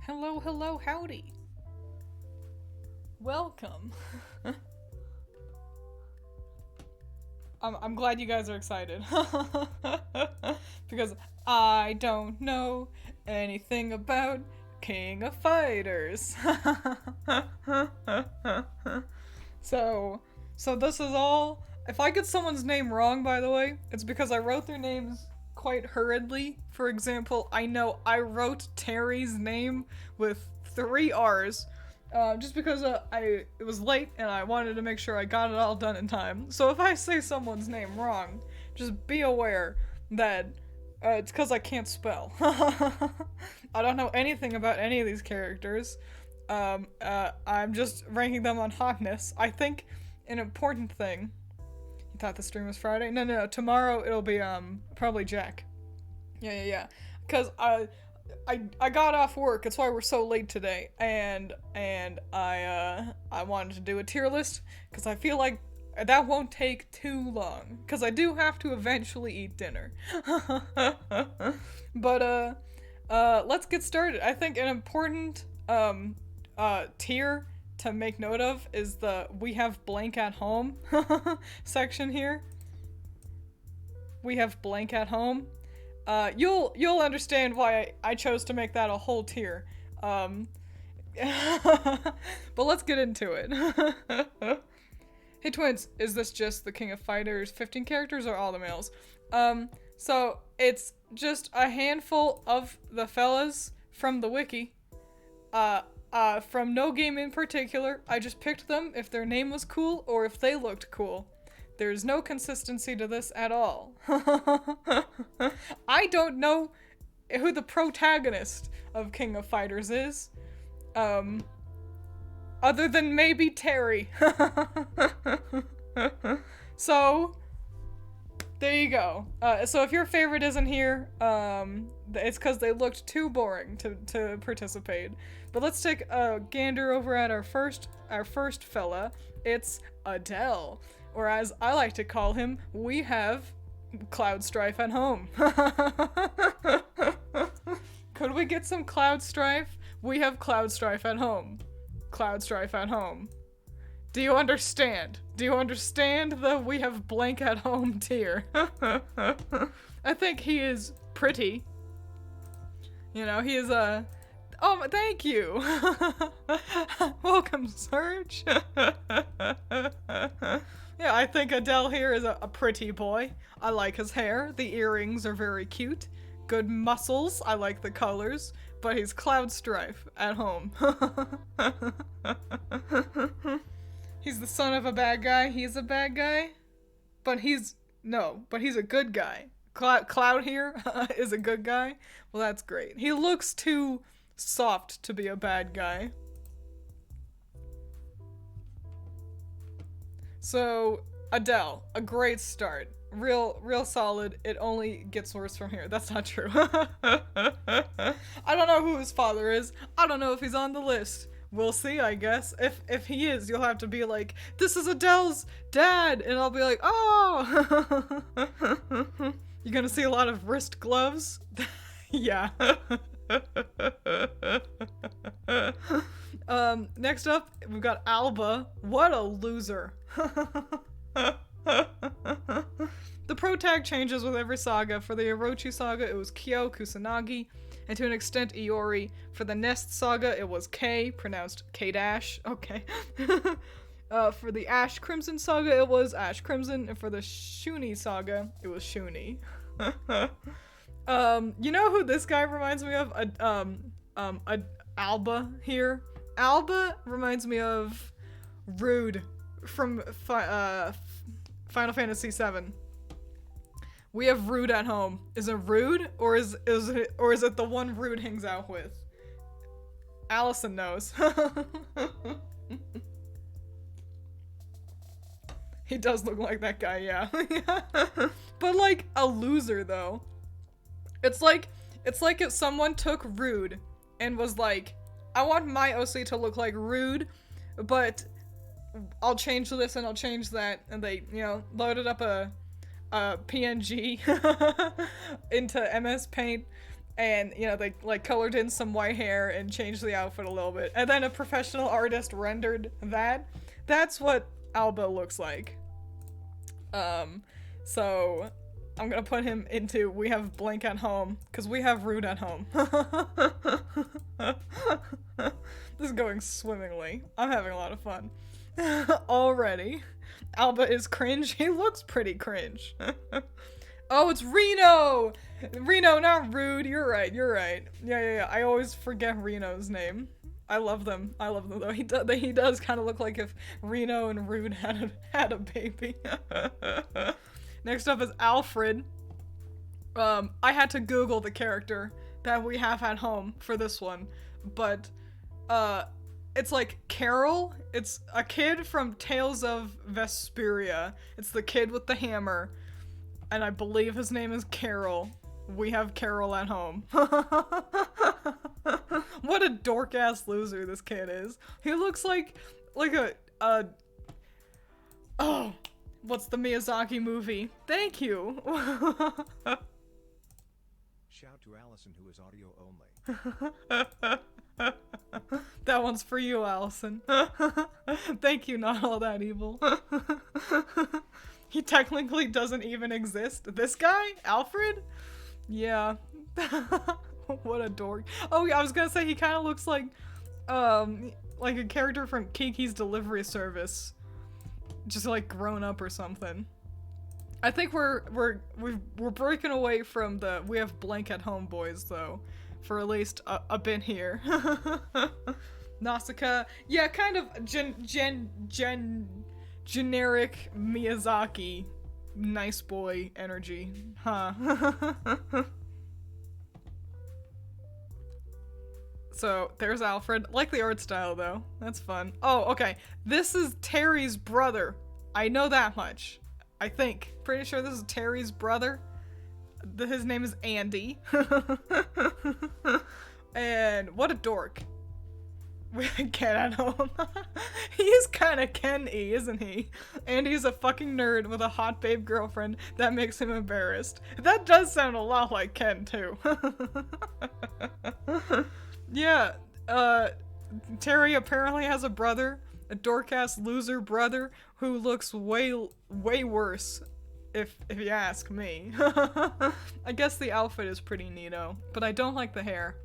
Hello, hello, howdy. Welcome. I'm glad you guys are excited. Because I don't know anything about King of Fighters. So, this is all. If I get someone's name wrong, by the way, it's because I wrote their names quite hurriedly. For example, I know I wrote Terry's name with 3 R's, just because it was late and I wanted to make sure I got it all done in time. So if I say someone's name wrong, just be aware that it's because I can't spell. I don't know anything about any of these characters. I'm just ranking them on hotness. I think an important thing. You thought the stream was Friday? No. Tomorrow it'll be probably Jack. Yeah. Because I got off work. That's why we're so late today. And I wanted to do a tier list because I feel like that won't take too long. Because I do have to eventually eat dinner. But let's get started. I think an important tier to make note of is the "we have blank at home" section here. We have blank at home. You'll understand why I chose to make that a whole tier. But let's get into it. Hey Twiins, is this just the King of Fighters 15 characters or all the males? So it's just a handful of the fellas from the wiki. From no game in particular. I just picked them if their name was cool or if they looked cool. There's no consistency to this at all. I don't know who the protagonist of King of Fighters is. Other than maybe Terry. So, there you go. So if your favorite isn't here, it's because they looked too boring to participate. But let's take a gander over at our first fella. It's Adele. Or as I like to call him, we have Cloud Strife at home. Could we get some Cloud Strife? We have Cloud Strife at home. Cloud Strife at home. Do you understand? Do you understand the "we have blank at home" tier? I think he is pretty. You know, he is a... Oh, thank you! Welcome, Serge! Yeah, I think Adele here is a pretty boy. I like his hair. The earrings are very cute. Good muscles. I like the colors. But he's Cloud Strife at home. He's the son of a bad guy. He's a bad guy. But he's a good guy. Cloud here is a good guy. Well, that's great. He looks too soft to be a bad guy. So, Adele, a great start. Real solid. It only gets worse from here. That's not true. I don't know who his father is. I don't know if he's on the list. We'll see, I guess. If he is, you'll have to be like, "This is Adele's dad," and I'll be like, "Oh." You're gonna see a lot of wrist gloves. Yeah. Next up, we've got Alba. What a loser. The pro tag changes with every saga. For the Orochi saga, it was Kyo Kusanagi, and to an extent Iori. For the Nest saga, it was K, pronounced K-dash. Okay. For the Ash Crimson saga, it was Ash Crimson, and for the Shuni saga, it was Shuni. You know who this guy reminds me of? Alba here. Alba reminds me of Rude from Final Fantasy VII. We have Rude at home. Is it Rude or is it the one Rude hangs out with? Allison knows. He does look like that guy, yeah. But like a loser though. It's like if someone took Rude and was like, "I want my OC to look like Rude, but I'll change this and I'll change that," and they, loaded up a PNG into MS Paint And, you know, they, like, colored in some white hair and changed the outfit a little bit. And then a professional artist rendered that. That's what Alba looks like. So I'm gonna put him into we have blank at home, because we have rude at home. This is going swimmingly. I'm having a lot of fun. Already. Alba is cringe. He looks pretty cringe. Oh, it's Reno! Reno, not Rude. You're right, you're right. Yeah. I always forget Reno's name. I love them. I love them, though. He does kind of look like if Reno and Rude had a baby. Next up is Alfred. I had to Google the character that we have at home for this one, but it's like Carol. It's a kid from Tales of Vesperia. It's the kid with the hammer, and I believe his name is Carol. We have Carol at home. What a dork-ass loser this kid is. He looks like oh, what's the Miyazaki movie? Thank you. Shout to Allison, who is audio only. That one's for you, Allison. Thank you, not all that evil. He technically doesn't even exist. This guy? Alfred? Yeah. What a dork. Oh, yeah, I was gonna say he kind of looks like a character from Kiki's Delivery Service. Just like grown up or something. I think we're breaking away from the we have blank at home boys though, for at least a bit here. Nausicaa, yeah, kind of generic Miyazaki nice boy energy, huh? So there's Alfred. Like the art style though. That's fun. Oh, okay. This is Terry's brother. I know that much. I think. Pretty sure this is Terry's brother. His name is Andy. And what a dork. Ken at home. He's kind of Ken-y, isn't he? Andy's a fucking nerd with a hot babe girlfriend that makes him embarrassed. That does sound a lot like Ken too. Yeah, Terry apparently has a brother, a dork-ass loser brother, who looks way worse, if you ask me. I guess the outfit is pretty neato, but I don't like the hair.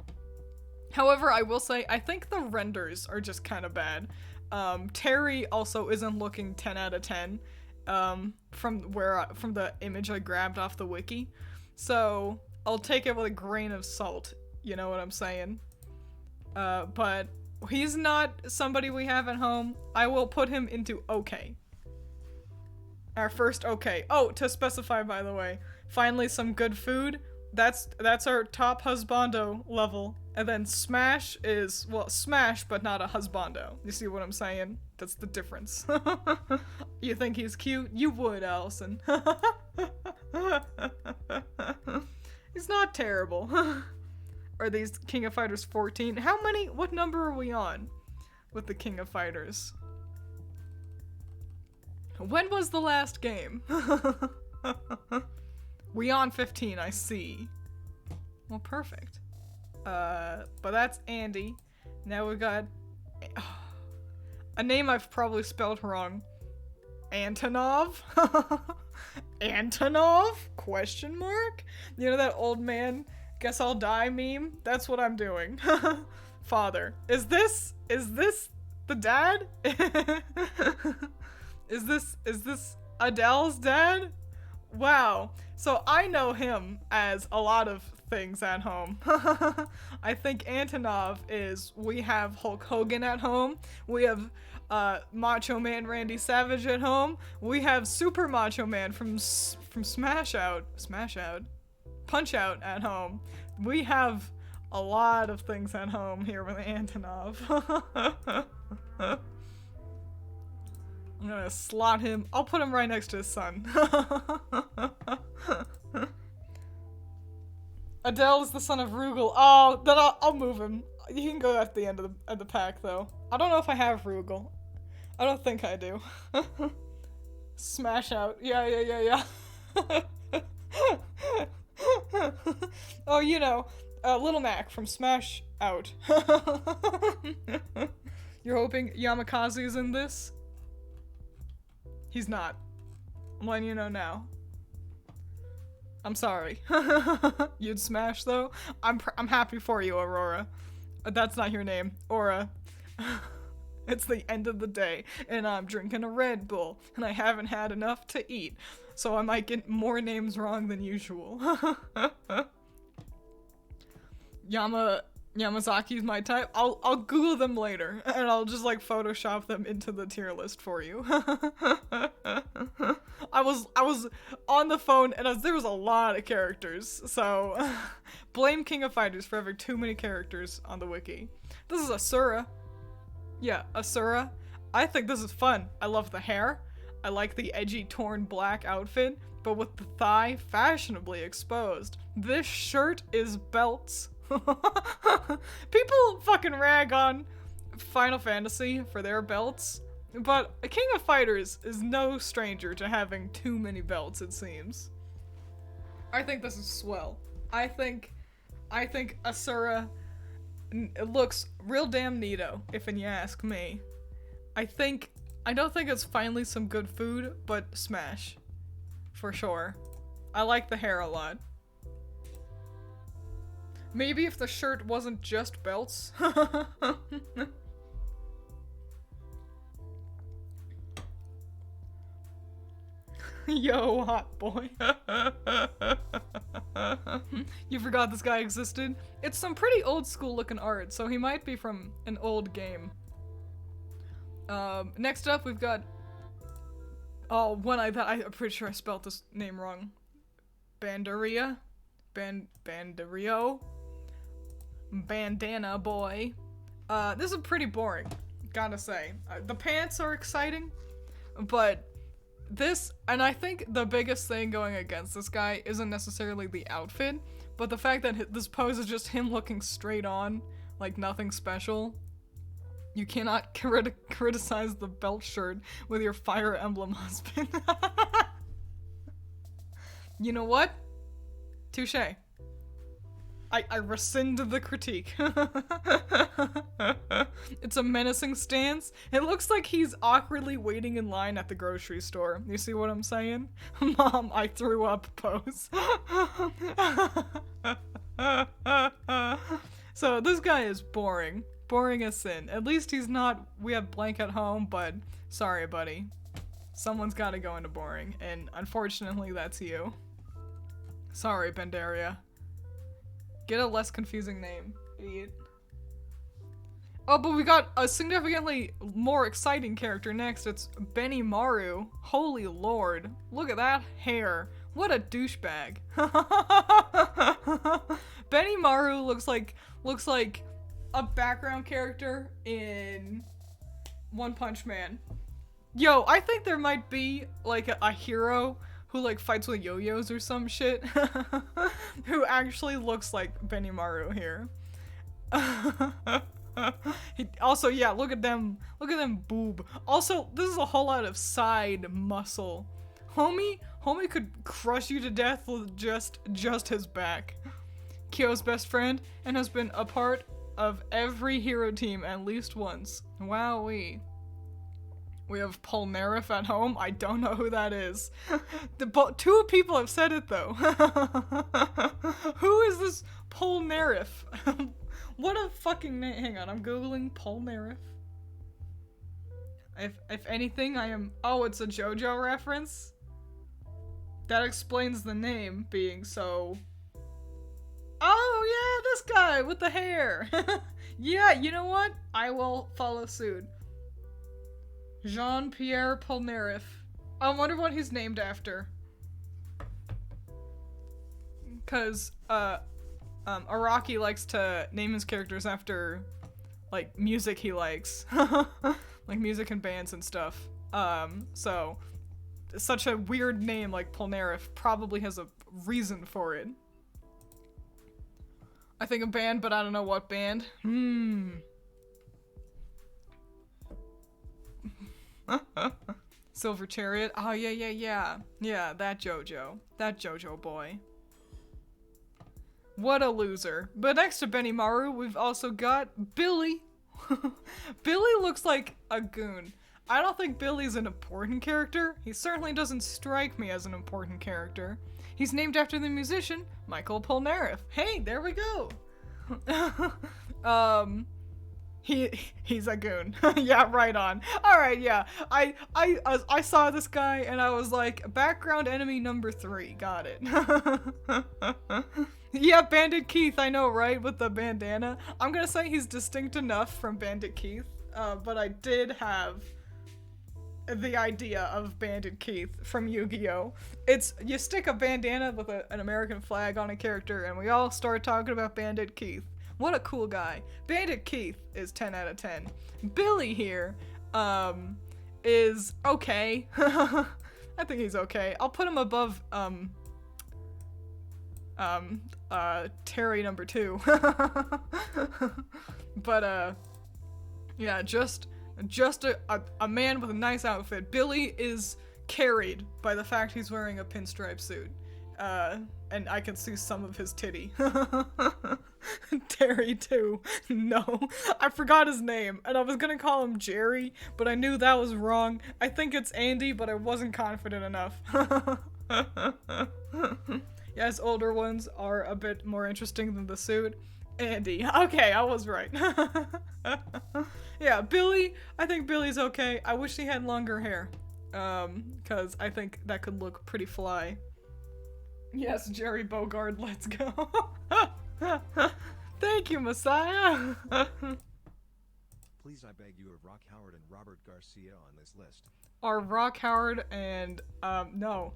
However, I will say, I think the renders are just kind of bad. Terry also isn't looking 10 out of 10, from the image I grabbed off the wiki. So, I'll take it with a grain of salt, you know what I'm saying? But he's not somebody we have at home. I will put him into okay. Our first okay. Oh, to specify, by the way, finally some good food. That's our top husbando level. And then smash is, well, smash, but not a husbando. You see what I'm saying? That's the difference. You think he's cute? You would, Allison. He's not terrible. Are these King of Fighters 14? What number are we on with the King of Fighters? When was the last game? We on 15, I see. Well, perfect. But that's Andy. Now we got a name I've probably spelled wrong. Antonov? Antonov? Question mark? You know that old man guess I'll die meme? That's what I'm doing. Father. Is this the dad? Is this Adele's dad? Wow. So I know him as a lot of things at home. I think Antonov is, we have Hulk Hogan at home. We have Macho Man Randy Savage at home. We have Super Macho Man from Punch Out at home. We have a lot of things at home here with Antonov. I'm gonna slot him. I'll put him right next to his son. Adele's the son of Rugal. Oh, then I'll move him. He can go at the end of the pack, though. I don't know if I have Rugal. I don't think I do. Smash out. Yeah. Oh, you know, Little Mac from Smash out. You're hoping Yamakaze is in this? He's not. I'm letting you know now. I'm sorry. You'd smash though? I'm happy for you, Aurora. That's not your name. Aura. It's the end of the day, and I'm drinking a Red Bull, and I haven't had enough to eat, so I might get more names wrong than usual. Yamazaki's my type. I'll Google them later, and I'll just like Photoshop them into the tier list for you. I was on the phone, and there was a lot of characters, so blame King of Fighters for having too many characters on the wiki. This is Asura. Yeah, Asura. I think this is fun. I love the hair. I like the edgy torn black outfit, but with the thigh fashionably exposed. This shirt is belts. People fucking rag on Final Fantasy for their belts, but a King of Fighters is no stranger to having too many belts, it seems. I think this is swell. I think Asura, it looks real damn neato, if you ask me. I don't think it's finally some good food, but smash. For sure. I like the hair a lot. Maybe if the shirt wasn't just belts. Yo, hot boy. You forgot this guy existed? It's some pretty old school looking art, so he might be from an old game. Next up we've got... Oh, I'm pretty sure I spelled this name wrong. Bandaria? Bandario? Bandana boy. This is pretty boring, gotta say. The pants are exciting, but this, and I think the biggest thing going against this guy isn't necessarily the outfit, but the fact that this pose is just him looking straight on, like nothing special. You cannot criticize the belt shirt with your Fire Emblem husband. You know what? Touché. I rescind the critique. It's a menacing stance. It looks like he's awkwardly waiting in line at the grocery store. You see what I'm saying? Mom, I threw up pose. So this guy is boring. Boring as sin. At least he's not, we have blank at home, but sorry, buddy. Someone's gotta go into boring, and unfortunately that's you. Sorry, Pandaria. Get a less confusing name, idiot. Oh, but we got a significantly more exciting character next. It's Benny Maru. Holy lord. Look at that hair. What a douchebag. Benny Maru looks like a background character in One Punch Man. Yo, I think there might be like a hero who like fights with yo-yos or some shit who actually looks like Benny Maru here. Also, yeah, look at them boob. Also, this is a whole lot of side muscle. Homie could crush you to death with just his back. Kyo's best friend and has been a part of every hero team at least once. Wowee. We have Polnareff at home. I don't know who that is. Two people have said it though. Who is this Polnareff? What a fucking name. Hang on, I'm googling Polnareff. If anything, I am. Oh, it's a JoJo reference. That explains the name being so. Oh yeah, this guy with the hair. Yeah, you know what? I will follow suit. Jean-Pierre Polnareff. I wonder what he's named after. Cause Araki likes to name his characters after like music he likes. Like music and bands and stuff. So such a weird name like Polnareff probably has a reason for it. I think a band, but I don't know what band. Silver Chariot. Oh, yeah. Yeah, that JoJo. That JoJo boy. What a loser. But next to Benimaru, we've also got Billy. Billy looks like a goon. I don't think Billy's an important character. He certainly doesn't strike me as an important character. He's named after the musician Michael Polnareff. Hey, there we go. He's a goon. Yeah, right on. All right, yeah. I saw this guy and I was like, background enemy number 3. Got it. Yeah, Bandit Keith, I know, right? With the bandana. I'm gonna say he's distinct enough from Bandit Keith, but I did have the idea of Bandit Keith from Yu-Gi-Oh! It's, you stick a bandana with an American flag on a character and we all start talking about Bandit Keith. What a cool guy. Bandit Keith is 10 out of 10. Billy here, is okay. I think he's okay. I'll put him above, Terry number 2. But, yeah, just a man with a nice outfit. Billy is carried by the fact he's wearing a pinstripe suit. And I can see some of his titty. Terry too. No, I forgot his name, and I was gonna call him Jerry, but I knew that was wrong. I think it's Andy, but I wasn't confident enough. Yeah, his older ones are a bit more interesting than the suit. Andy. Okay, I was right. Yeah, Billy, I think Billy's okay. I wish he had longer hair. Cause I think that could look pretty fly. Yes, Jerry Bogard, let's go. Thank you, Messiah. Please, I beg you, of Rock Howard and Robert Garcia on this list. Are Rock Howard and, no.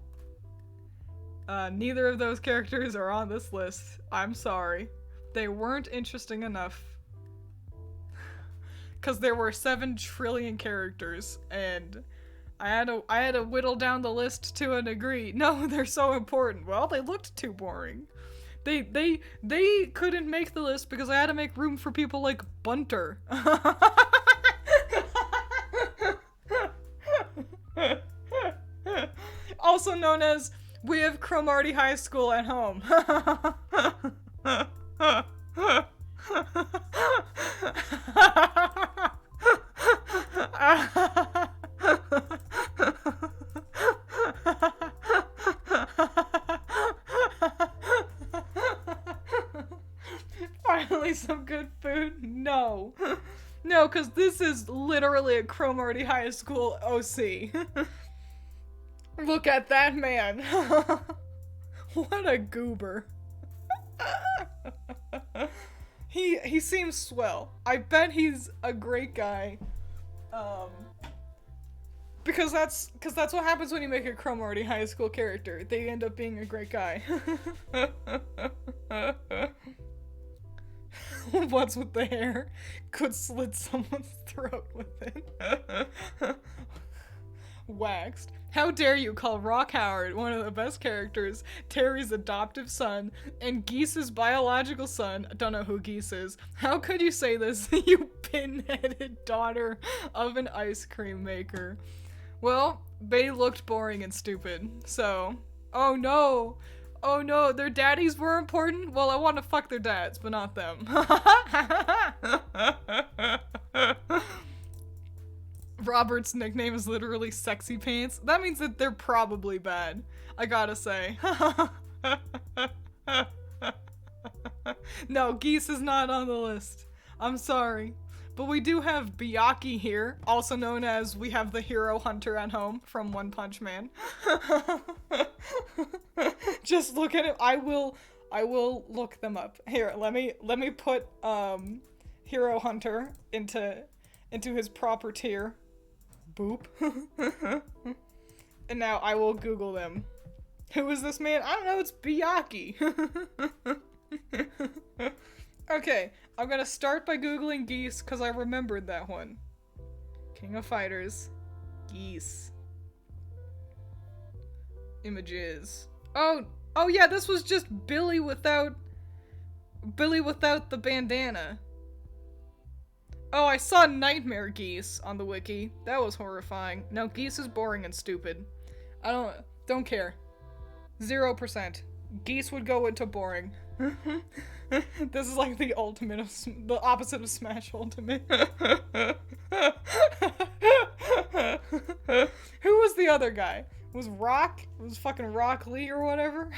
Neither of those characters are on this list. I'm sorry. They weren't interesting enough. Cause there were 7 trillion characters, and I had to whittle down the list to a degree. No, they're so important. Well, they looked too boring. They couldn't make the list because I had to make room for people like Bunter. Also known as, we have Cromartie High School at home. Finally some good food? No. No, because this is literally a Cromartie High School OC. Look at that man. What a goober. He seems swell. I bet he's a great guy. Because that's what happens when you make a Cromartie High School character. They end up being a great guy. What's with the hair? Could slit someone's throat with it. Waxed. How dare you call Rock Howard, one of the best characters, Terry's adoptive son, and Geese's biological son? I don't know who Geese is. How could you say this, you pin-headed daughter of an ice cream maker? Well, they looked boring and stupid, so... Oh no! Oh no, their daddies were important? Well, I want to fuck their dads, but not them. Robert's nickname is literally Sexy Pants. That means that they're probably bad, I gotta say. No, Geese is not on the list. I'm sorry. But we do have Byakuya here, also known as we have the hero hunter at home from One Punch Man. Just look at it. I will look them up. Here, let me put hero hunter into his proper tier. Boop. And now I will Google them. Who is this man? I don't know, it's Byakuya. Okay, I'm gonna start by Googling Geese because I remembered that one. King of Fighters. Geese. Images. Oh yeah, this was just Billy without the bandana. Oh, I saw Nightmare Geese on the wiki. That was horrifying. No, Geese is boring and stupid. I don't care. 0%. Geese would go into boring. This is like the ultimate of the opposite of Smash Ultimate. Who was the other guy? Was Rock? Was fucking Rock Lee or whatever?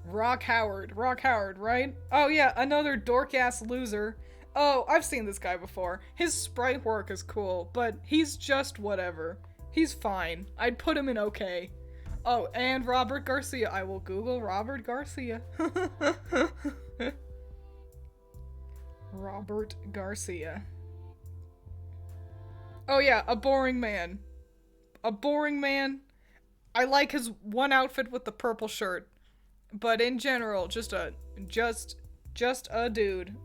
Rock Howard, right? Oh yeah, another dork-ass loser. Oh, I've seen this guy before. His sprite work is cool, but he's just whatever. He's fine. I'd put him in okay. Oh, and Robert Garcia. I will Google Robert Garcia. Robert Garcia. Oh yeah, a boring man. A boring man. I like his one outfit with the purple shirt. But in general, just a dude.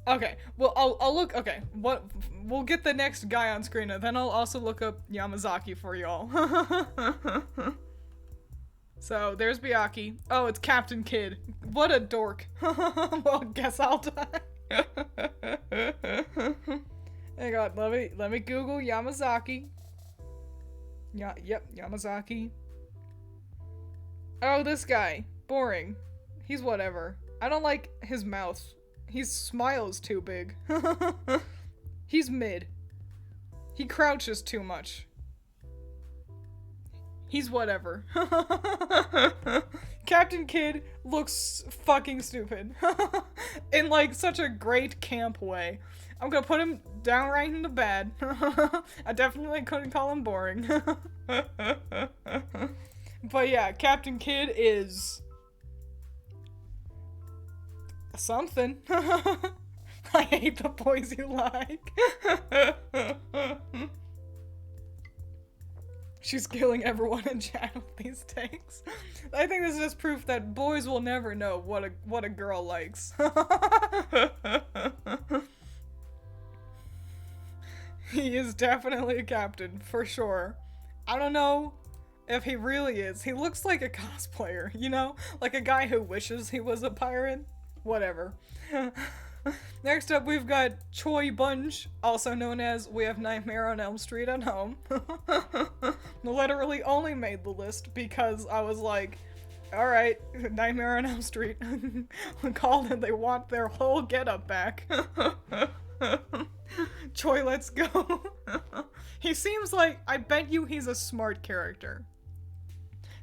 Okay, well, I'll look, okay, we'll get the next guy on screen, and then I'll also look up Yamazaki for y'all. So, there's Byakuya. Oh, it's Captain Kidd. What a dork. Well, guess I'll die. Hang on, let me Google Yamazaki. Yep, Yamazaki. Oh, this guy. Boring. He's whatever. I don't like his mouth. His smile's too big. He's mid. He crouches too much. He's whatever. Captain Kidd looks fucking stupid. In like such a great camp way. I'm gonna put him downright into bad. I definitely couldn't call him boring. But yeah, Captain Kidd is something. I hate the boys you like. She's killing everyone in chat with these takes. I think this is just proof that boys will never know what a girl likes. He is definitely a captain, for sure. I don't know if he really is. He looks like a cosplayer, you know? Like a guy who wishes he was a pirate. Whatever. Next up, we've got Choi Bunge, also known as We Have Nightmare on Elm Street at Home. Literally only made the list because I was like, alright, Nightmare on Elm Street. Called it, they want their whole getup back. Choi, let's go. He seems like, I bet you he's a smart character.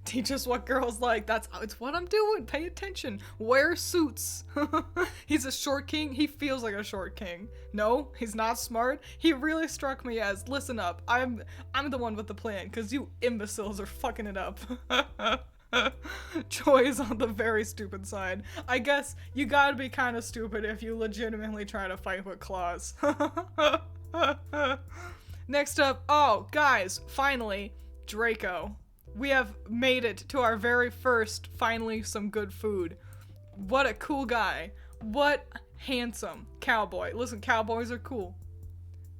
Teach us what girls like. It's what I'm doing. Pay attention. Wear suits. He's a short king. He feels like a short king. No, he's not smart. He really struck me as, listen up, I'm the one with the plan, cause you imbeciles are fucking it up. Choi is on the very stupid side. I guess you gotta be kind of stupid if you legitimately try to fight with claws. Next up, oh, guys, finally, Draco. We have made it to our very first, finally, some good food. What a cool guy. What handsome cowboy. Listen, cowboys are cool.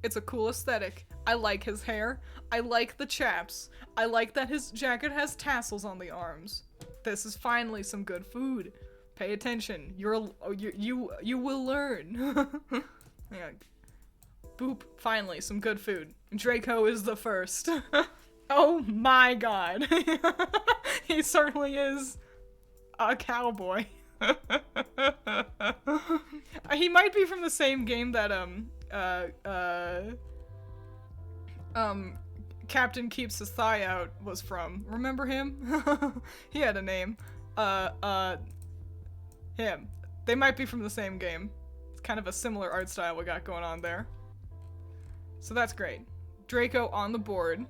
It's a cool aesthetic. I like his hair. I like the chaps. I like that his jacket has tassels on the arms. This is finally some good food. Pay attention. You will learn. Yeah. Boop. Finally, some good food. Draco is the first. Oh my god. He certainly is a cowboy. He might be from the same game that, Captain Keeps His Thigh Out was from. Remember him? He had a name. Him. They might be from the same game. It's kind of a similar art style we got going on there. So that's great. Draco on the board.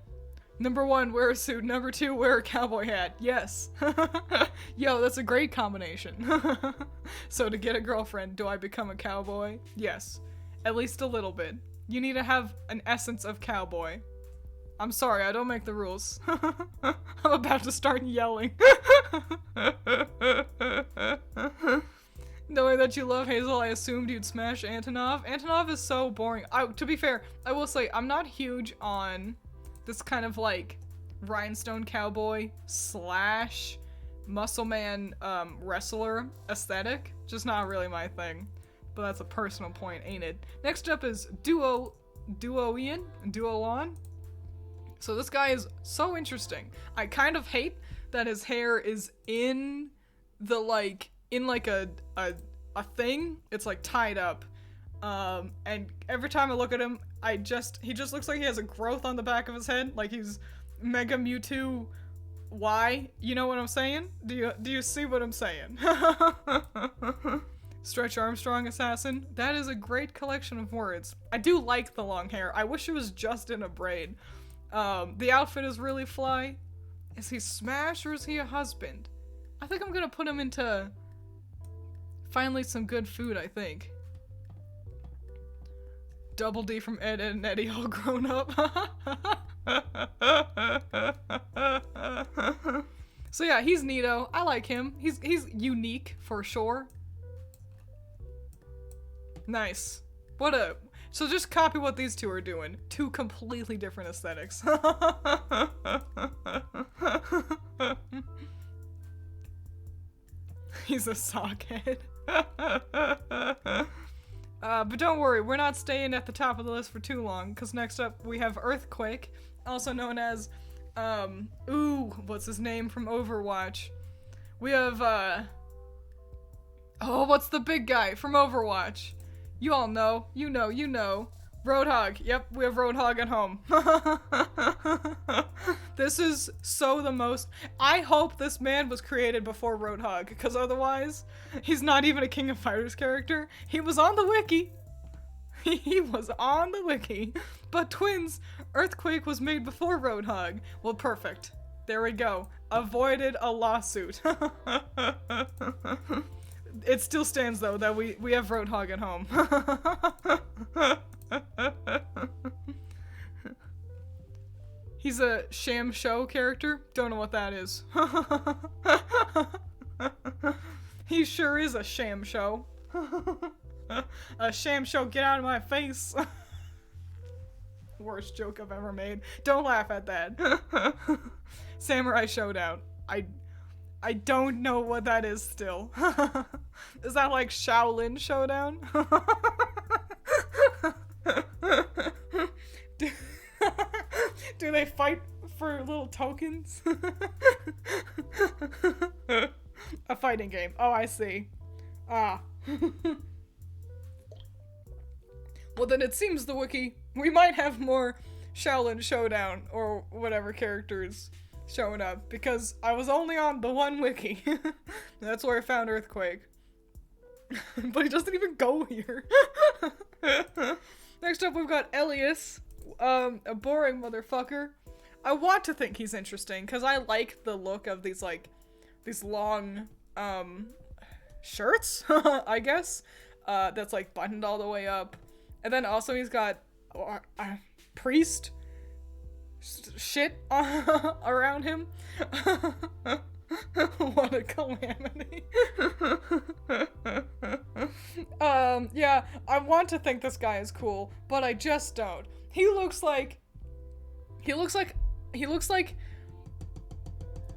Number 1, wear a suit. Number 2, wear a cowboy hat. Yes. Yo, that's a great combination. So to get a girlfriend, do I become a cowboy? Yes. At least a little bit. You need to have an essence of cowboy. I'm sorry, I don't make the rules. I'm about to start yelling. Knowing that you love Hazel, I assumed you'd smash Antonov. Antonov is so boring. To be fair, I will say, I'm not huge on this kind of like rhinestone cowboy slash muscle man wrestler aesthetic. Just not really my thing. But that's a personal point, ain't it? Next up is Duolon. So this guy is so interesting. I kind of hate that his hair is in the a thing. It's like tied up. And every time I look at him, he just looks like he has a growth on the back of his head, like he's Mega Mewtwo Y. You know what I'm saying? Do you see what I'm saying? Stretch Armstrong assassin. That is a great collection of words. I do like the long hair. I wish it was just in a braid. The outfit is really fly. Is he Smash or is he a husband? I think I'm gonna put him into finally some good food, I think. Double D from Ed, Ed and Eddie all grown up. So yeah, he's neato. I like him. He's unique for sure. Nice. So just copy what these two are doing. Two completely different aesthetics. He's a sockhead. But don't worry, we're not staying at the top of the list for too long, because next up we have Earthquake, also known as, what's his name from Overwatch? We have, what's the big guy from Overwatch? You all know. You know. Roadhog. Yep, we have Roadhog at home. This is so the most... I hope this man was created before Roadhog, because otherwise, he's not even a King of Fighters character. He was on the wiki. He was on the wiki. But Twiins, Earthquake was made before Roadhog. Well, perfect. There we go. Avoided a lawsuit. It still stands, though, that we have Roadhog at home. He's a sham show character. Don't know what that is. He sure is a sham show. A sham show, get out of my face. Worst joke I've ever made. Don't laugh at that. Samurai Showdown. I don't know what that is still. Is that like Shaolin Showdown? Do they fight for little tokens? A fighting game. Oh, I see. Ah. Well, then it seems the wiki, we might have more Shaolin Showdown or whatever characters showing up, because I was only on the one wiki. That's where I found Earthquake. But he doesn't even go here. Next up, we've got Elias, a boring motherfucker. I want to think he's interesting, because I like the look of these long, shirts, I guess, that's, like, buttoned all the way up. And then also he's got priest shit around him. What a calamity. Yeah, I want to think this guy is cool, but I just don't. He looks like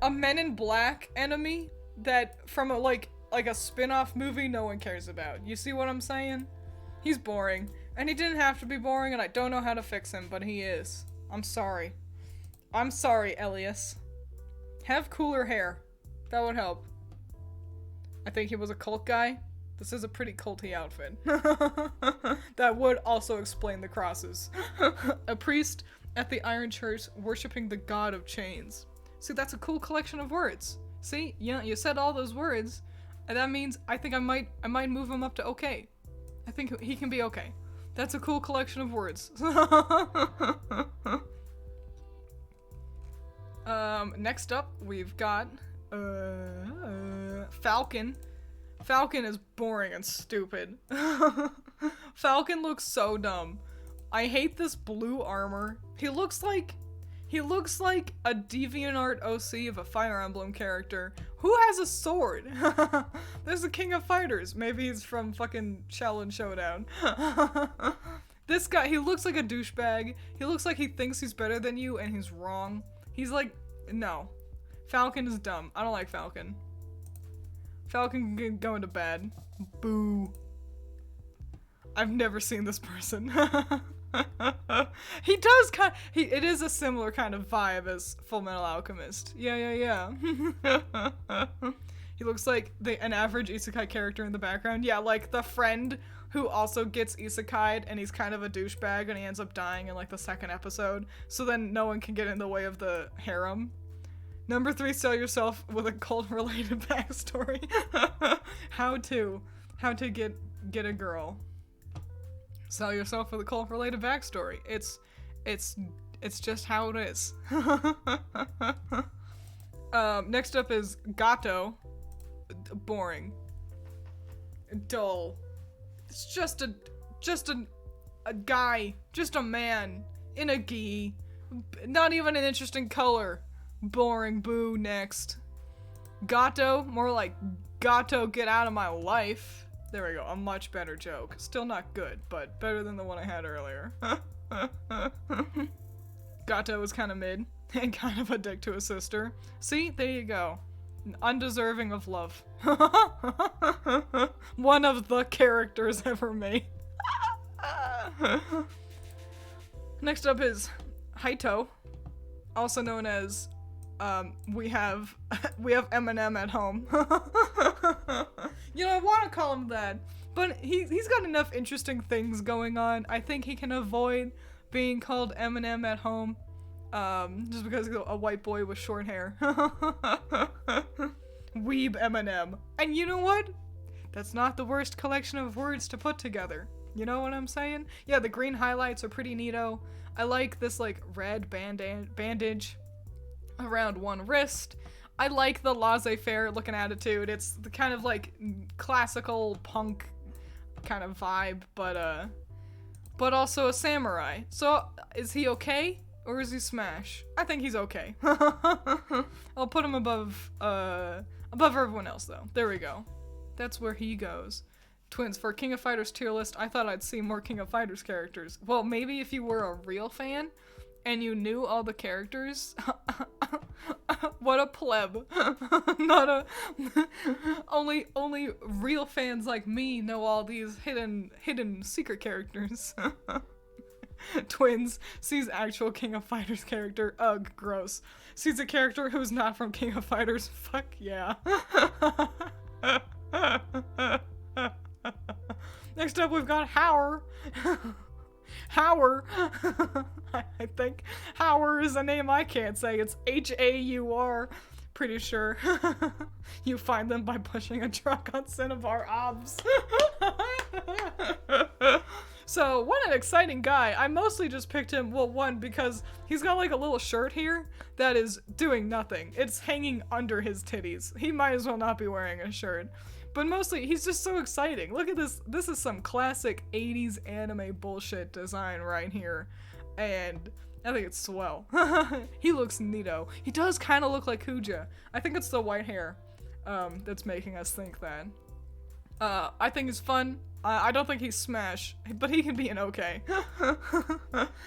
a Men in Black enemy that from a a spin-off movie no one cares about. You see what I'm saying? He's boring, and he didn't have to be boring, and I don't know how to fix him, but he is. I'm sorry. I'm sorry, Elias. Have cooler hair. That would help. I think he was a cult guy. This is a pretty culty outfit. That would also explain the crosses. A priest at the Iron Church worshipping the god of chains. See, that's a cool collection of words. See, yeah, you said all those words, and that means I think I might move him up to okay. I think he can be okay. That's a cool collection of words. Next up, we've got, Falcon. Falcon is boring and stupid. Falcon looks so dumb. I hate this blue armor. He looks like a DeviantArt OC of a Fire Emblem character. Who has a sword? There's the King of Fighters. Maybe he's from fucking Shaolin Showdown. This guy, he looks like a douchebag. He looks like he thinks he's better than you and he's wrong. He's like, no. Falcon is dumb. I don't like Falcon. Falcon can go into bed. Boo. I've never seen this person. He does it is a similar kind of vibe as Full Metal Alchemist. Yeah. He looks like an average isekai character in the background. Yeah, like the friend who also gets isekai'd and he's kind of a douchebag and he ends up dying in like the second episode. So then no one can get in the way of the harem. Number 3, sell yourself with a cult-related backstory. How to get a girl. Sell yourself with a cult-related backstory. It's just how it is. Next up is Gato. Boring. Dull. It's just a guy, just a man in a gi. Not even an interesting color. Boring. Boo. Next. Gato, more like Gato, get out of my life. There we go, a much better joke. Still not good, but better than the one I had earlier. Gato was kind of mid, and kind of a dick to his sister. See, there you go. Undeserving of love. One of the characters ever made. Next up is Haito, also known as we have Eminem at home. You know, I want to call him that, but he's got enough interesting things going on. I think he can avoid being called Eminem at home, just because he's a white boy with short hair. Weeb Eminem. And you know what? That's not the worst collection of words to put together. You know what I'm saying? Yeah, the green highlights are pretty neato. I like this like red bandage around one wrist. I like the laissez-faire looking attitude. It's the kind of like classical punk kind of vibe, but also a samurai. So is he okay or is he smash? I think he's okay. I'll put him above everyone else though. There we go. That's where he goes. Twiins, for King of Fighters tier list, I thought I'd see more King of Fighters characters. Well, maybe if you were a real fan and you knew all the characters. What a pleb. Not a only real fans like me know all these hidden secret characters. Twiins sees actual King of Fighters character. Ugh, gross. Sees a character who's not from King of Fighters. Fuck yeah. Next up we've got Hauer. Hauer. I think Hauer is a name I can't say. It's H-A-U-R. Pretty sure. You find them by pushing a truck on Cinnabar Obs. So, what an exciting guy. I mostly just picked him, well, one, because he's got like a little shirt here that is doing nothing. It's hanging under his titties. He might as well not be wearing a shirt. But mostly, he's just so exciting. Look at this. This is some classic 80s anime bullshit design right here. And I think it's swell. He looks neato. He does kind of look like Kuja. I think it's the white hair that's making us think that. I think it's fun. I don't think he's smash, but he can be an okay.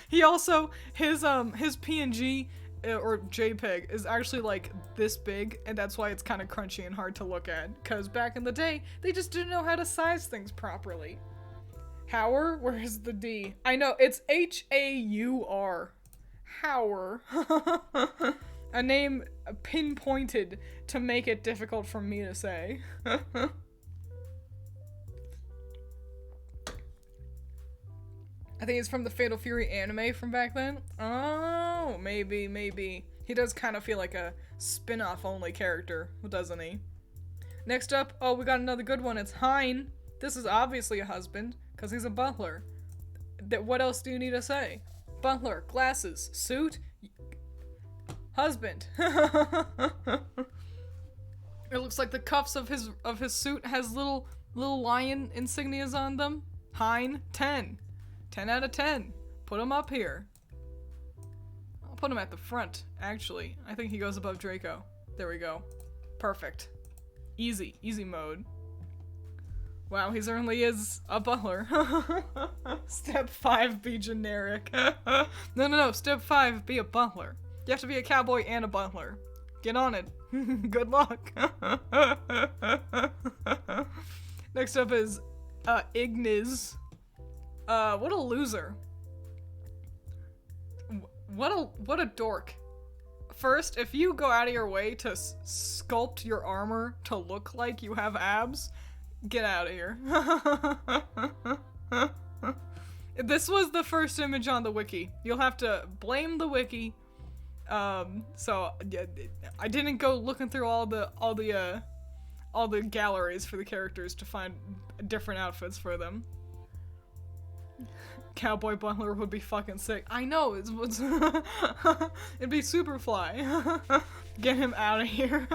He also, his PNG or JPEG is actually like this big, and that's why it's kind of crunchy and hard to look at, because back in the day, they just didn't know how to size things properly. Hauer? Where's the D? I know, it's H-A-U-R. Hauer. A name pinpointed to make it difficult for me to say. I think it's from the Fatal Fury anime from back then. Oh, maybe. He does kind of feel like a spin-off only character, doesn't he? Next up, oh, we got another good one. It's Hein. This is obviously a husband, because he's a butler. What else do you need to say? Butler, glasses, suit, husband. It looks like the cuffs of his suit has little lion insignias on them. Hein, 10. 10 out of 10. Put him up here. I'll put him at the front, actually. I think he goes above Draco. There we go. Perfect. Easy mode. Wow, he certainly is a butler. Step 5, be generic. No. Step 5, be a butler. You have to be a cowboy and a butler. Get on it. Good luck. Next up is Ignis. What a loser. what a dork. First, if you go out of your way to sculpt your armor to look like you have abs, get out of here. This was the first image on the wiki. You'll have to blame the wiki. So yeah, I didn't go looking through all the galleries for the characters to find different outfits for them. Cowboy Butler would be fucking sick. I know, it's it'd be Superfly. Get him out of here.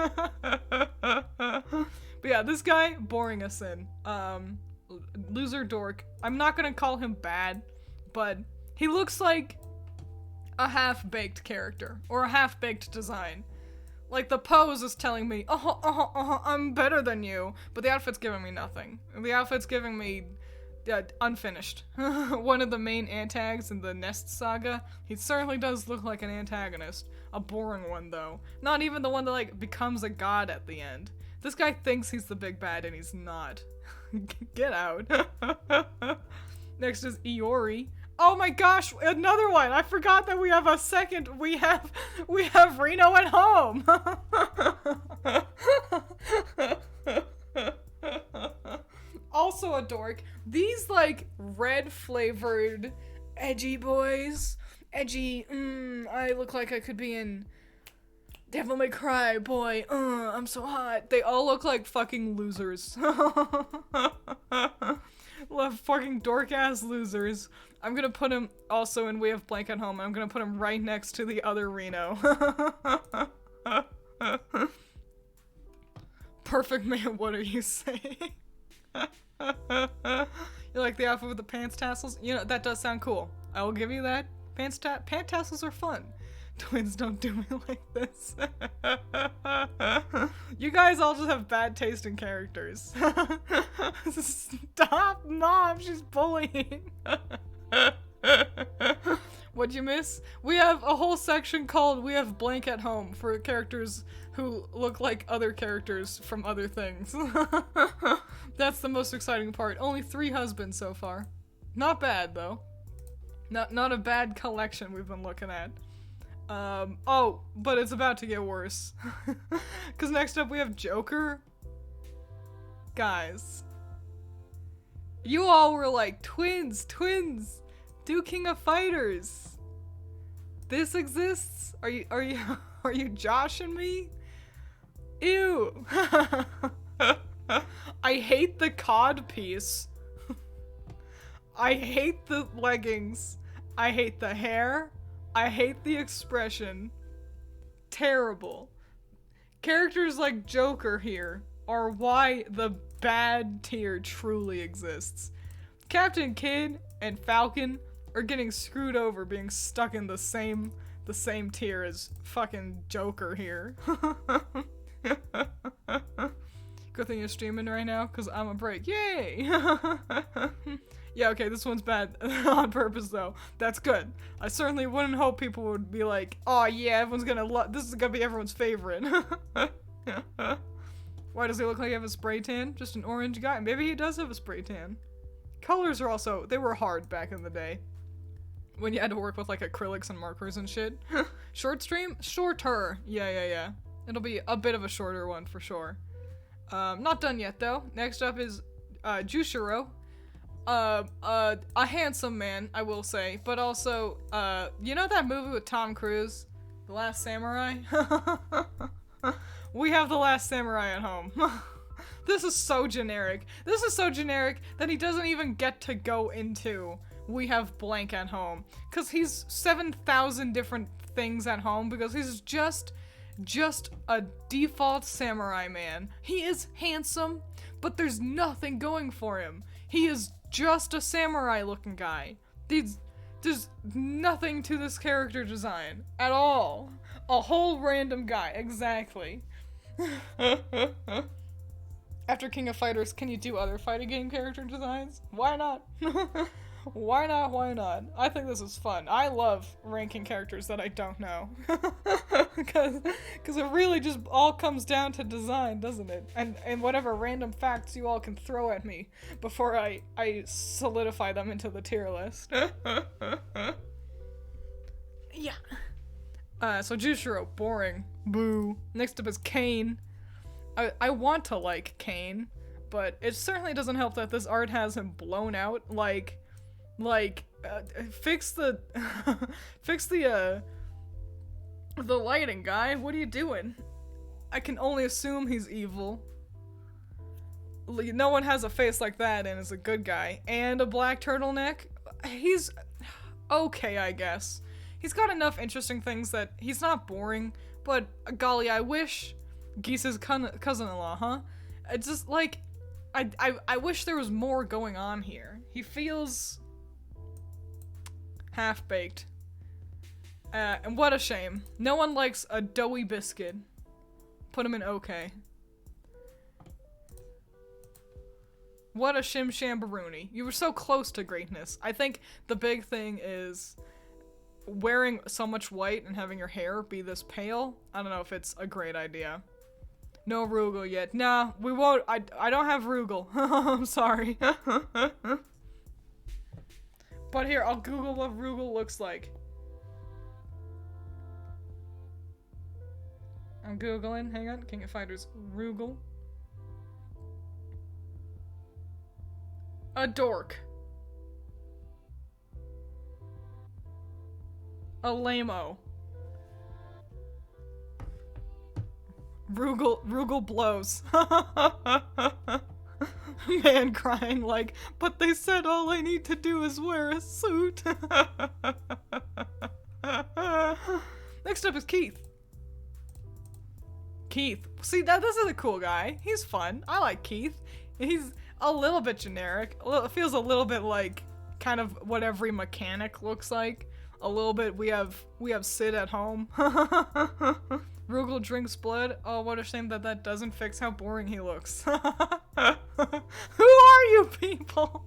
But yeah, this guy, boring as sin. Loser dork. I'm not gonna call him bad, but he looks like a half-baked character, or a half-baked design. Like, the pose is telling me, I'm better than you, but the outfit's giving me nothing. The outfit's giving me unfinished. One of the main antags in the Nest saga, he certainly does look like an antagonist. A boring one, though. Not even the one that, like, becomes a god at the end. This guy thinks he's the big bad, and he's not. Get out. Next is Iori. Oh my gosh, another one! I forgot that we have a second. We have Reno at home. Also a dork. These like red flavored edgy boys. Edgy, I look like I could be in Devil May Cry, boy, I'm so hot. They all look like fucking losers. Love fucking dork-ass losers. I'm gonna put him also in We Have Blank at Home. I'm gonna put him right next to the other Reno. Perfect man, what are you saying? You like the outfit with the pants tassels? You know, that does sound cool. I will give you that. Pant tassels are fun. Twins, don't do me like this. You guys all just have bad taste in characters. Stop, Mom, she's bullying. What'd you miss? We have a whole section called We Have Blank at Home for characters who look like other characters from other things. That's the most exciting part. Only 3 husbands so far. Not bad, though. Not a bad collection we've been looking at. Oh, but it's about to get worse. Because next up we have Joker. Guys. You all were like, twins, do King of Fighters. This exists? Are you joshing me? Ew. I hate the cod piece. I hate the leggings. I hate the hair. I hate the expression. Terrible. Characters like Joker here are why the bad tier truly exists. Captain Kidd and Falcon are getting screwed over being stuck in the same tier as fucking Joker here. Good thing you're streaming right now, because I'm a break. Yay! Yeah, okay, this one's bad on purpose, though. That's good. I certainly wouldn't hope people would be like, oh yeah, everyone's gonna love, this is gonna be everyone's favorite. Why does he look like he have a spray tan? Just an orange guy? Maybe he does have a spray tan. Colors are also, they were hard back in the day. When you had to work with like acrylics and markers and shit. Short stream? Shorter. Yeah. It'll be a bit of a shorter one for sure. Not done yet though. Next up is Jushiro. A handsome man, I will say, but also, you know that movie with Tom Cruise? The Last Samurai? We have The Last Samurai at home. This is so generic. This is so generic that he doesn't even get to go into We Have Blank at Home. Cause he's 7,000 different things at home because he's just a default samurai man. He is handsome, but there's nothing going for him. He is just a samurai looking guy. There's nothing to this character design at all. A whole random guy, exactly. After King of Fighters, can you do other fighting game character designs? Why not? Why not? I think this is fun. I love ranking characters that I don't know. Because it really just all comes down to design, doesn't it? And whatever random facts you all can throw at me before I solidify them into the tier list. Yeah. So Jushiro, boring. Boo. Next up is Kane. I want to like Kane, but it certainly doesn't help that this art has him blown out. Fix the, fix the lighting, guy. What are you doing? I can only assume he's evil. No one has a face like that and is a good guy. And a black turtleneck. He's okay, I guess. He's got enough interesting things that he's not boring, but golly, I wish Geese's cousin-in-law, huh? It's just like, I wish there was more going on here. He feels half-baked. And what a shame. No one likes a doughy biscuit. Put him in okay. What a shim-shambaroonie. You were so close to greatness. I think the big thing is wearing so much white and having your hair be this pale. I don't know if it's a great idea. No Rugal yet. Nah, we won't. I don't have Rugal. I'm sorry. But here, I'll Google what Rugal looks like. I'm Googling. Hang on. King of Fighters Rugal. A dork. A lame-o. Rugal blows. Man crying like, but they said all I need to do is wear a suit. Next up is Keith. Keith. See, this is a cool guy. He's fun. I like Keith. He's a little bit generic. It feels a little bit like kind of what every mechanic looks like. A little bit, we have Sid at home. Rugal drinks blood. Oh, what a shame that doesn't fix how boring he looks. Who are you people?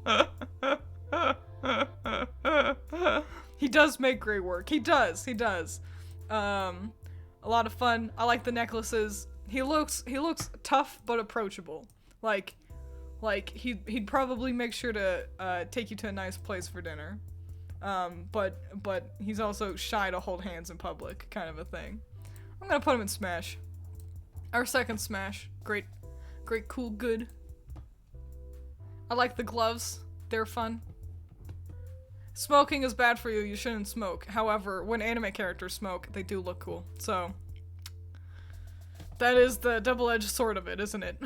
He does make great work. He does. A lot of fun. I like the necklaces. He looks tough but approachable. Like he'd probably make sure to take you to a nice place for dinner. But he's also shy to hold hands in public, kind of a thing. I'm gonna put him in Smash. Our second Smash. Great, cool, good. I like the gloves. They're fun. Smoking is bad for you. You shouldn't smoke. However, when anime characters smoke, they do look cool. So, that is the double-edged sword of it, isn't it?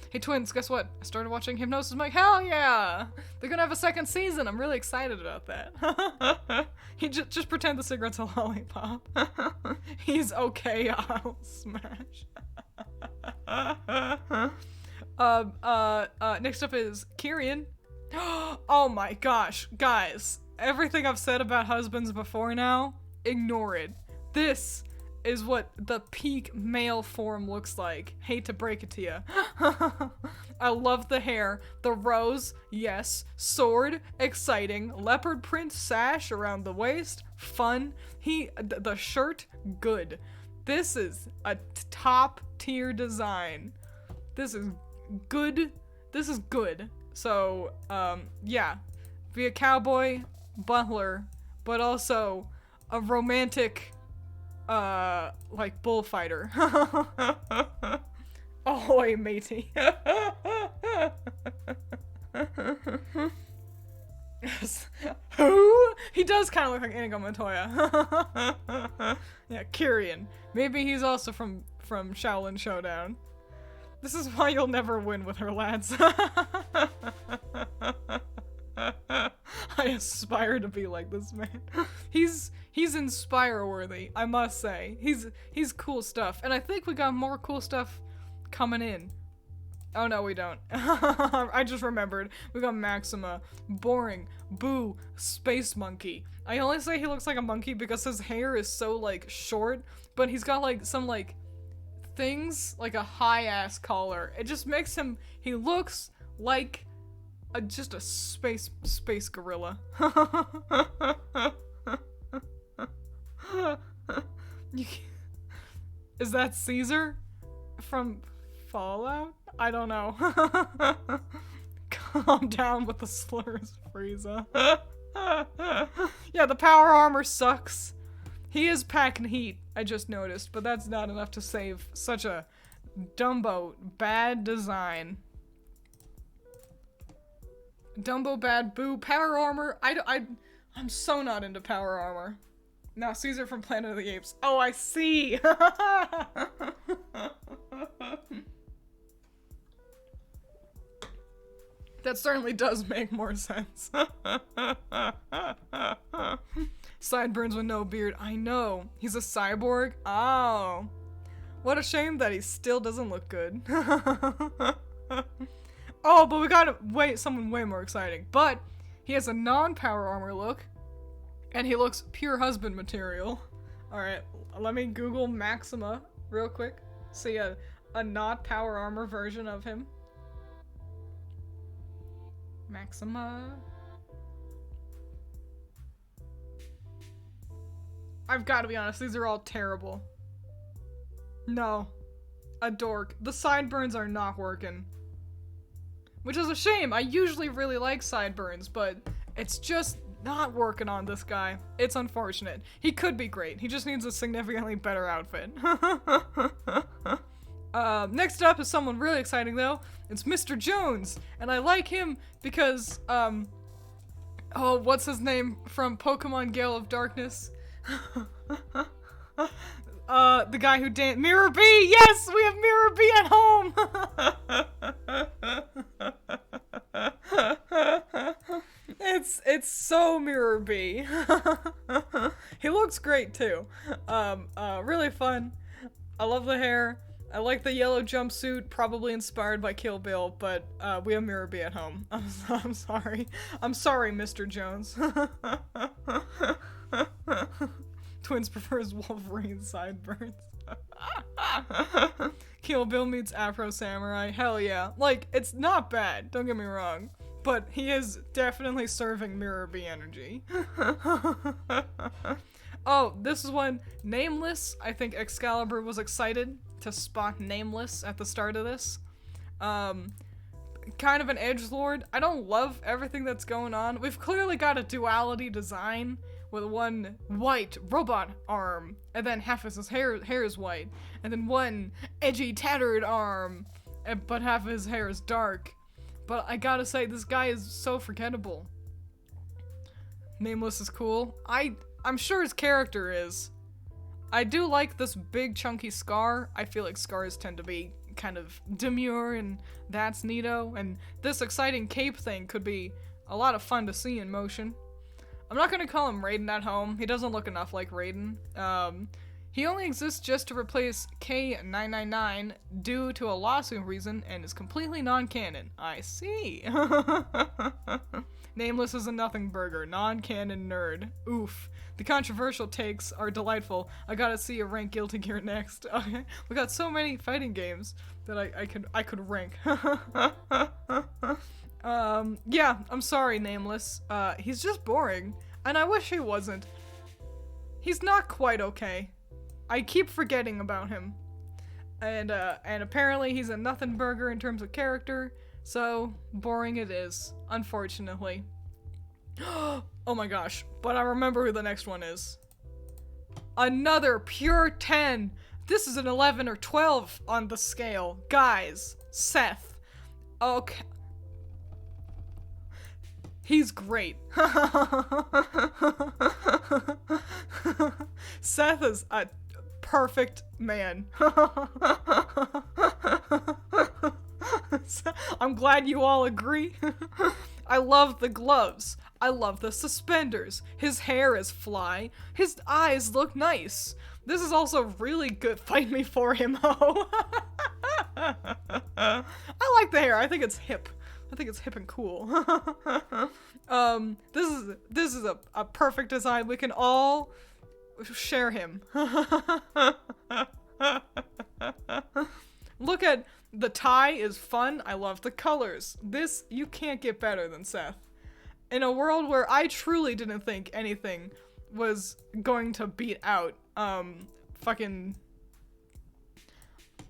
Hey, Twiins, guess what? I started watching Hypnosis Mike. Hell yeah! They're gonna have a second season. I'm really excited about that. He just pretend the cigarette's a lollipop. He's okay, I'll smash. Next up is Kyrian. Oh my gosh, guys. Everything I've said about husbands before now, ignore it. This is what the peak male form looks like. Hate to break it to you. I love the hair. The rose, yes. Sword, exciting. Leopard print sash around the waist, fun. The shirt, good. This is a top tier design. This is good. So, yeah. Be a cowboy, butler, but also a romantic like bullfighter. Ahoy, matey. Who? He does kind of look like Inigo Montoya. Yeah, Kyrian. Maybe he's also from Shaolin Showdown. This is why you'll never win with her, lads. I aspire to be like this man. He's inspire-worthy, I must say. He's cool stuff, and I think we got more cool stuff coming in. Oh no, we don't. I just remembered. We got Maxima, boring, boo, space monkey. I only say he looks like a monkey because his hair is so like short, but he's got like some like things, like a high-ass collar. It just makes him, he looks like just a space gorilla. Is that Caesar from Fallout? I don't know. Calm down with the slurs, Frieza. Yeah, the power armor sucks. He is packing heat, I just noticed, but that's not enough to save such a Dumbo bad design. Dumbo bad boo. Power armor. I'm so not into power armor. Now Caesar from Planet of the Apes. Oh, I see. That certainly does make more sense. Sideburns with no beard. I know. He's a cyborg. Oh. What a shame that he still doesn't look good. Oh, but we got someone way more exciting. But he has a non-power armor look, and he looks pure husband material. Alright, let me Google Maxima real quick. See a not power armor version of him. Maxima. I've got to be honest, these are all terrible. No. A dork. The sideburns are not working. Which is a shame. I usually really like sideburns, but it's just not working on this guy. It's unfortunate. He could be great. He just needs a significantly better outfit. Next up is someone really exciting though. It's Mr. Jones, and I like him because, oh, what's his name from Pokemon Gale of Darkness? The guy who danced. Mirror B! Yes! We have Mirror B at home! It's so Mirror B. He looks great too. Really fun. I love the hair. I like the yellow jumpsuit, probably inspired by Kill Bill, but we have Mirror B at home. I'm sorry. I'm sorry, Mr. Jones. Twiins prefers Wolverine sideburns. Kill Bill meets Afro Samurai. Hell yeah. Like, it's not bad, don't get me wrong. But he is definitely serving Mirror B energy. Oh, this is when Nameless, I think Excalibur was excited to spot Nameless at the start of this. Kind of an edgelord. I don't love everything that's going on. We've clearly got a duality design with one white robot arm, and then half of his hair is white, and then one edgy tattered arm, but half of his hair is dark. But I gotta say, this guy is so forgettable. Nameless is cool. I'm sure his character is. I do like this big chunky scar. I feel like scars tend to be kind of demure, and that's neato, and this exciting cape thing could be a lot of fun to see in motion. I'm not gonna call him Raiden at home. He doesn't look enough like Raiden. He only exists just to replace K999 due to a lawsuit reason and is completely non-canon. I see. Nameless is a nothing burger, non-canon nerd. Oof. The controversial takes are delightful. I gotta see a rank Guilty Gear next. Okay. We got so many fighting games that I could rank. Yeah, I'm sorry, Nameless. He's just boring, and I wish he wasn't. He's not quite okay. I keep forgetting about him. And apparently he's a nothing burger in terms of character, so boring it is, unfortunately. Oh my gosh, but I remember who the next one is. Another pure 10! This is an 11 or 12 on the scale. Guys, Seth. Okay. He's great. Seth is a perfect man. I'm glad you all agree. I love the gloves. I love the suspenders. His hair is fly. His eyes look nice. This is also really good. Fight me for him, ho. I like the hair. I think it's hip. I think it's hip and cool. This is a perfect design. We can all share him. Look at the tie is fun. I love the colors. This, you can't get better than Seth. In a world where I truly didn't think anything was going to beat out fucking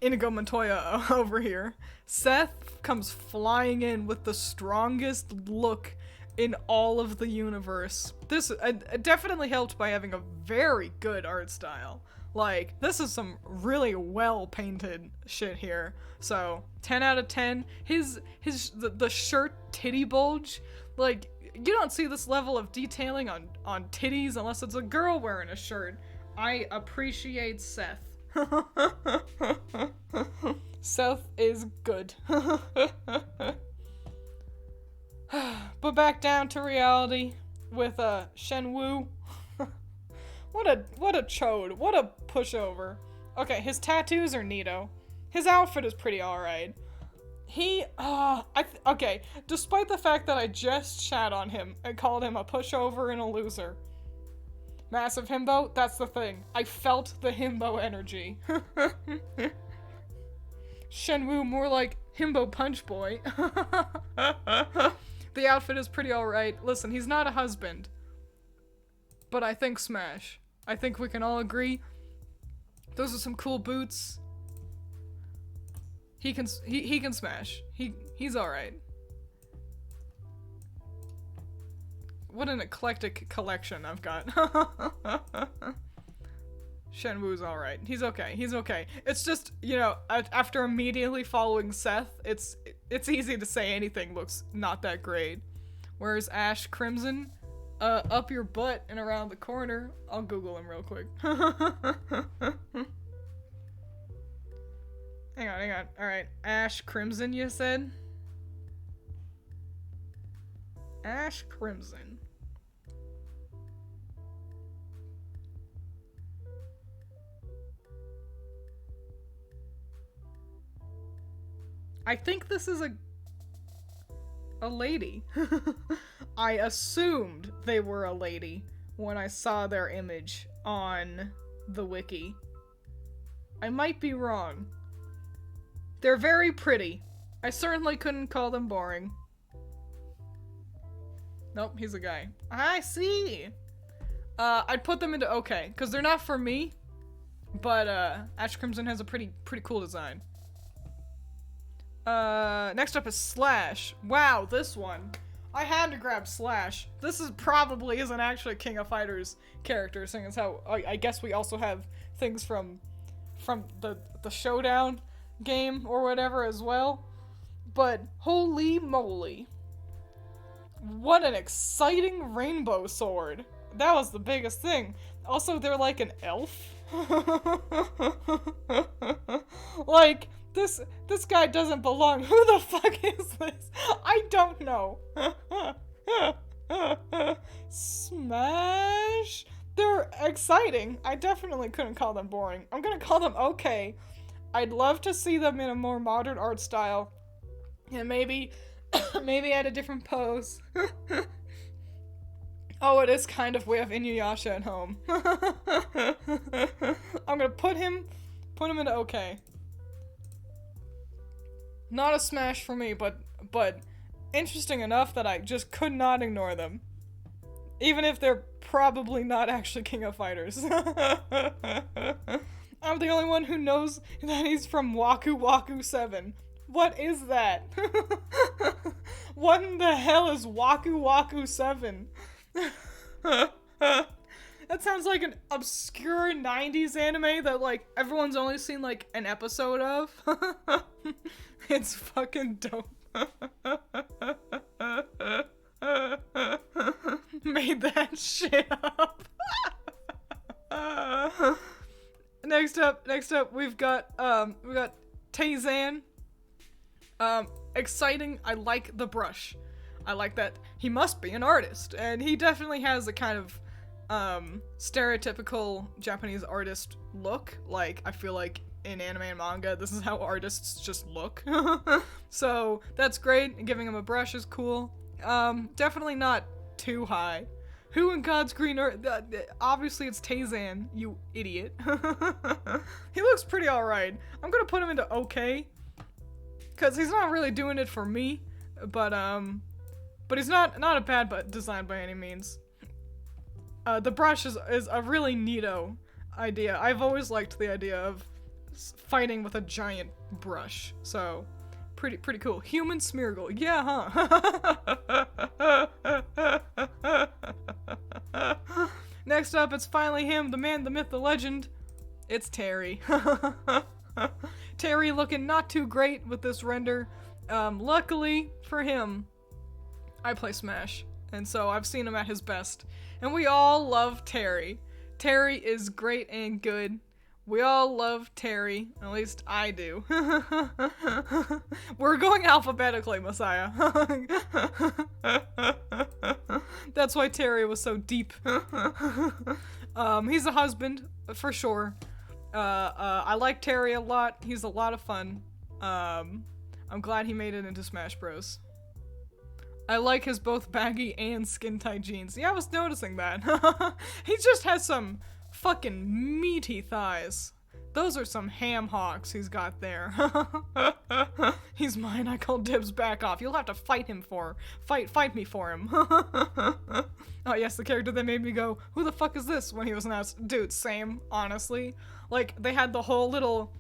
Inigo Montoya over here, Seth comes flying in with the strongest look in all of the universe. This definitely helped by having a very good art style. Like, this is some really well painted shit here. So 10 out of 10. The shirt titty bulge, like, you don't see this level of detailing on titties unless it's a girl wearing a shirt. I appreciate Seth. Seth is good. But back down to reality with Shenwu. What a chode. What a pushover. Okay, his tattoos are neato. His outfit is pretty alright. Okay, despite the fact that I just shat on him and called him a pushover and a loser. Massive himbo, that's the thing. I felt the himbo energy. Shenwu more like himbo punch boy. The outfit is pretty alright. Listen, he's not a husband. But I think smash. I think we can all agree. Those are some cool boots. He can smash. He's alright. What an eclectic collection I've got. Shenwu's alright. He's okay. He's okay. It's just, you know, after immediately following Seth, it's easy to say anything looks not that great. Whereas Ash Crimson, up your butt and around the corner. I'll Google him real quick. Hang on. Alright. Ash Crimson, you said? Ash Crimson. I think this is a lady. I assumed they were a lady when I saw their image on the wiki. I might be wrong. They're very pretty. I certainly couldn't call them boring. Nope, he's a guy. I see! I'd put them into okay, because they're not for me, but Ash Crimson has a pretty cool design. Next up is Slash. Wow, this one. I had to grab Slash. This probably isn't actually a King of Fighters character, seeing as how I guess we also have things from the Showdown game or whatever as well. But holy moly. What an exciting rainbow sword. That was the biggest thing. Also, they're like an elf. Like, this guy doesn't belong. Who the fuck is this? I don't know. Smash? They're exciting. I definitely couldn't call them boring. I'm gonna call them okay. I'd love to see them in a more modern art style. And maybe add a different pose. Oh, it is kind of way of Inuyasha at home. I'm gonna put him into okay. Not a smash for me, but interesting enough that I just could not ignore them. Even if they're probably not actually King of Fighters. I'm the only one who knows that he's from Waku Waku 7. What is that? What in the hell is Waku Waku 7? That sounds like an obscure 90s anime that, like, everyone's only seen, like, an episode of. It's fucking dope. Made that shit up. Next up, we've got Taizan. Exciting. I like the brush. I like that he must be an artist, and he definitely has a kind of stereotypical Japanese artist look. Like, I feel like in anime and manga, this is how artists just look. So that's great. Giving him a brush is cool. Definitely not too high. Who in God's green earth? Obviously it's Taizan, you idiot. He looks pretty alright. I'm gonna put him into okay, cause he's not really doing it for me, but he's not a bad design by any means. The brush is a really neato idea. I've always liked the idea of fighting with a giant brush, so Pretty cool. Human Smeargle. Yeah, huh? Next up, it's finally him, the man, the myth, the legend. It's Terry. Terry looking not too great with this render. Luckily for him, I play Smash, and so I've seen him at his best. And we all love Terry. Terry is great and good. We all love Terry. At least I do. We're going alphabetically, Messiah. That's why Terry was so deep. He's a husband, for sure. I like Terry a lot. He's a lot of fun. I'm glad he made it into Smash Bros. I like his both baggy and skin-tight jeans. Yeah, I was noticing that. He just has some fucking meaty thighs. Those are some ham hocks he's got there. He's mine. I call dibs. Back off. You'll have to fight me for him. Oh yes, the character that made me go, who the fuck is this, when he was announced. Dude, same, honestly. Like, they had the whole little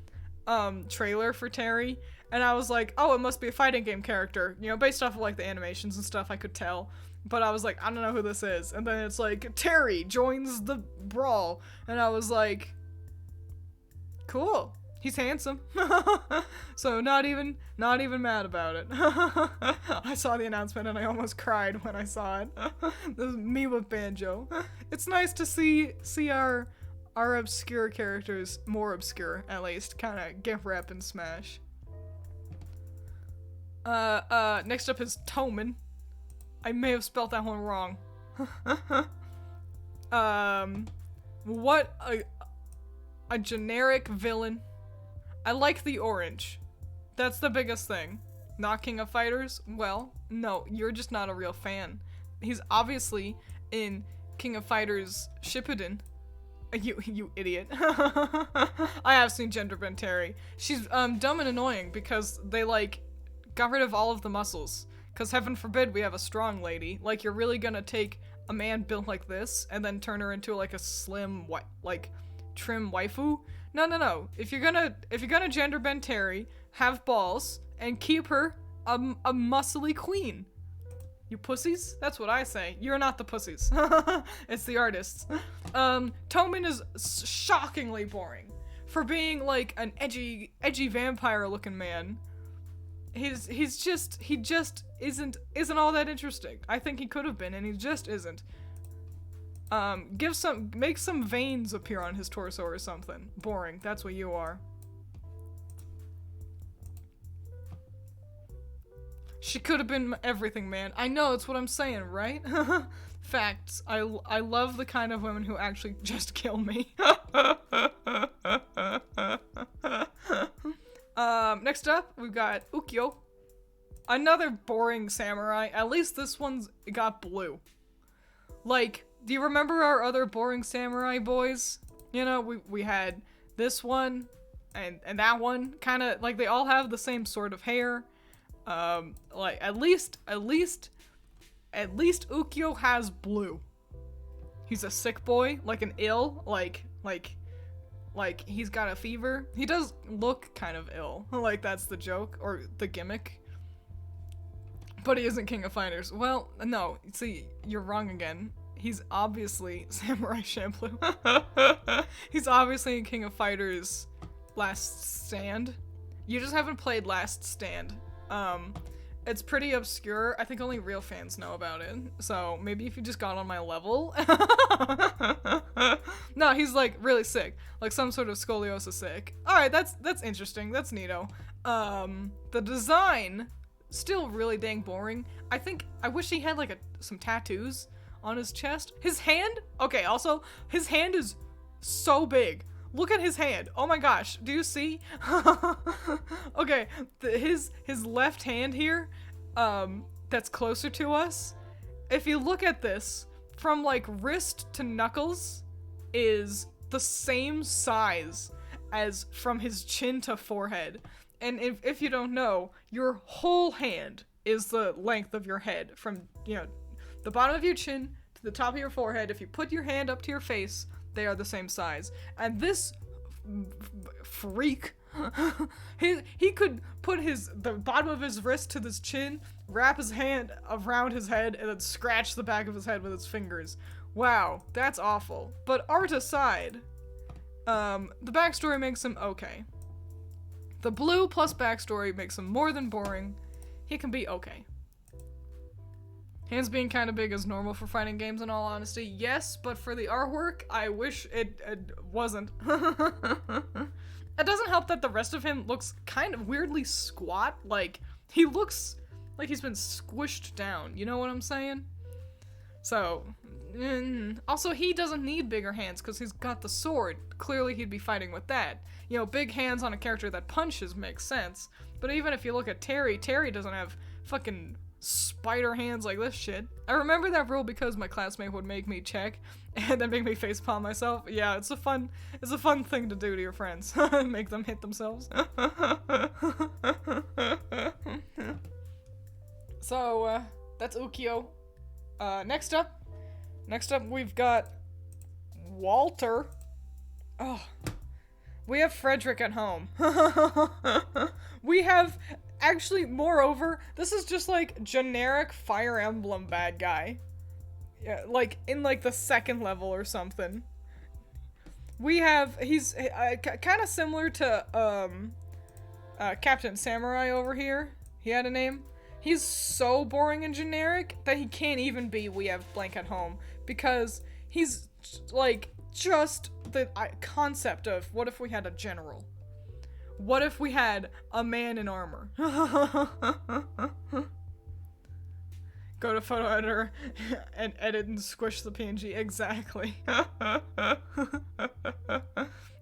trailer for Terry, and I was like, oh, it must be a fighting game character, you know, based off of like the animations and stuff. I could tell, but I was like, I don't know who this is. And then it's like, Terry joins the brawl, and I was like, cool, he's handsome. So not even mad about it. I saw the announcement and I almost cried when I saw it. This is me with Banjo. It's nice to see our obscure characters, more obscure at least, kind of get rep in Smash. Next up is Toman. I may have spelt that one wrong. What a generic villain. I like the orange. That's the biggest thing. Not King of Fighters? Well, no, you're just not a real fan. He's obviously in King of Fighters Shippuden. You idiot. I have seen Gender Bent Terry. She's dumb and annoying because they like got rid of all of the muscles. Cause heaven forbid we have a strong lady. Like, you're really gonna take a man built like this and then turn her into like a slim like trim waifu? No. If you're gonna gender bend Terry, have balls and keep her a muscly queen. You pussies? That's what I say. You're not the pussies. It's the artists. Toman is shockingly boring for being like an edgy vampire looking man. He just isn't all that interesting. I think he could have been, and he just isn't. Make some veins appear on his torso or something. Boring. That's what you are. She could have been everything, man. I know, it's what I'm saying, right? Facts. I love the kind of women who actually just kill me. Next up, we've got Ukyo. Another boring samurai. At least this one's got blue. Like, do you remember our other boring samurai boys? You know, we had this one and that one. Kind of, like, they all have the same sort of hair. Like, at least Ukyo has blue. He's a sick boy, like an ill, like he's got a fever. He does look kind of ill, like that's the joke, or the gimmick. But he isn't King of Fighters. Well, no, see, you're wrong again. He's obviously Samurai Champloo. He's obviously in King of Fighters Last Stand. You just haven't played Last Stand. It's pretty obscure. I think only real fans know about it. So maybe if you just got on my level. No, he's like really sick. Like some sort of scoliosis sick. Alright, that's interesting. That's neato. The design, still really dang boring. I wish he had like some tattoos on his chest. His hand? Okay, also, his hand is so big. Look at his hand. Oh my gosh. Do you see? Okay, his left hand here, that's closer to us. If you look at this, from like wrist to knuckles is the same size as from his chin to forehead. And if you don't know, your whole hand is the length of your head from, you know, the bottom of your chin to the top of your forehead. If you put your hand up to your face, they are the same size. And this freak he could put the bottom of his wrist to his chin, wrap his hand around his head, and then scratch the back of his head with his fingers. Wow, that's awful. But art aside, the backstory makes him okay. The blue plus backstory makes him more than boring. He can be okay. Hands being kind of big is normal for fighting games, in all honesty. Yes, but for the artwork, I wish it wasn't. It doesn't help that the rest of him looks kind of weirdly squat. Like, he looks like he's been squished down. You know what I'm saying? So, also, he doesn't need bigger hands because he's got the sword. Clearly, he'd be fighting with that. You know, big hands on a character that punches makes sense. But even if you look at Terry, Terry doesn't have fucking spider hands like this shit. I remember that rule because my classmate would make me check and then make me facepalm myself. Yeah, it's a fun thing to do to your friends. Make them hit themselves. So, that's Ukyo. Next up we've got Walter. Oh, we have Frederick at home. We have, actually, moreover, this is just like generic Fire Emblem bad guy. Yeah, like in like the second level or something. We have, he's kind of similar to Captain Samurai over here. He had a name. He's so boring and generic that he can't even be We Have Blank at Home, because he's like just the concept of what if we had a general? What if we had a man in armor? Go to photo editor and edit and squish the PNG. Exactly.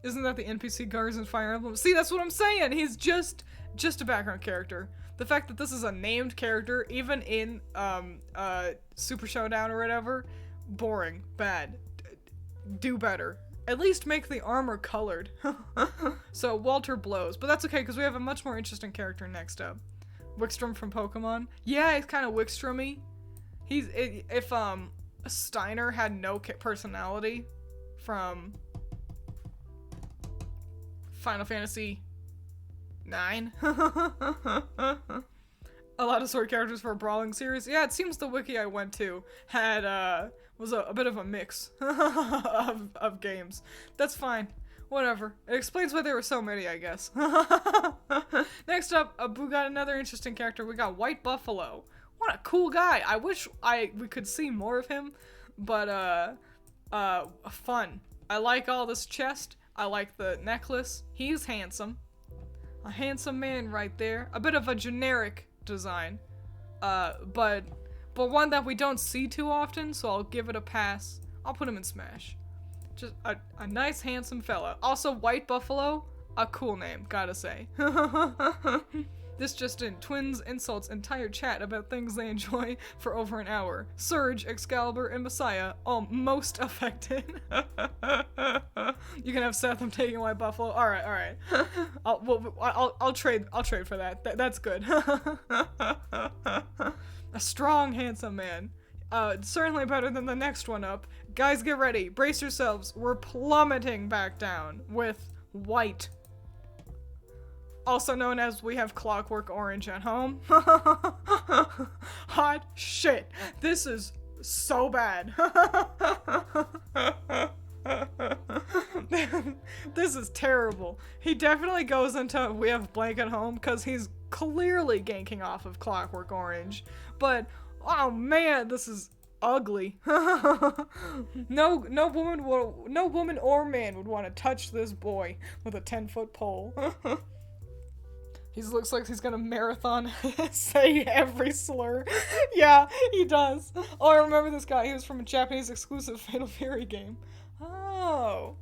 Isn't that the NPC guards in Fire Emblem? See, that's what I'm saying. He's just a background character. The fact that this is a named character, even in Super Showdown or whatever, boring, bad. Do better. At least make the armor colored. So Walter blows, but that's okay because we have a much more interesting character next up. Wickstrom from Pokemon. Yeah, he's kind of Wickstrom-y. If Steiner had no personality from Final Fantasy 9. A lot of sword characters for a brawling series. Yeah, it seems the wiki I went to had was a bit of a mix of games. That's fine. Whatever. It explains why there were so many, I guess. Next up, we got another interesting character. We got White Buffalo. What a cool guy. I wish we could see more of him, but fun. I like all this chest. I like the necklace. He's handsome. A handsome man right there. A bit of a generic design, but one that we don't see too often, so I'll give it a pass. I'll put him in Smash. Just a nice, handsome fella. Also, White Buffalo, a cool name, gotta say. This just in. Twiins insults entire chat about things they enjoy for over an hour. Surge, Excalibur, and Messiah, all most affected. You can have Seth, I'm taking White Buffalo. Alright. I'll trade for that. That's good. A strong, handsome man. Certainly better than the next one up. Guys, get ready. Brace yourselves. We're plummeting back down with White. Also known as We Have Clockwork Orange at Home. Hot shit. This is so bad. This is terrible. He definitely goes into We Have Blank at Home because he's clearly ganking off of Clockwork Orange. But, oh man, this is ugly. No woman or man would want to touch this boy with a 10-foot pole. He looks like he's gonna marathon say every slur. Yeah, he does. Oh, I remember this guy. He was from a Japanese exclusive Fatal Fury game. Oh.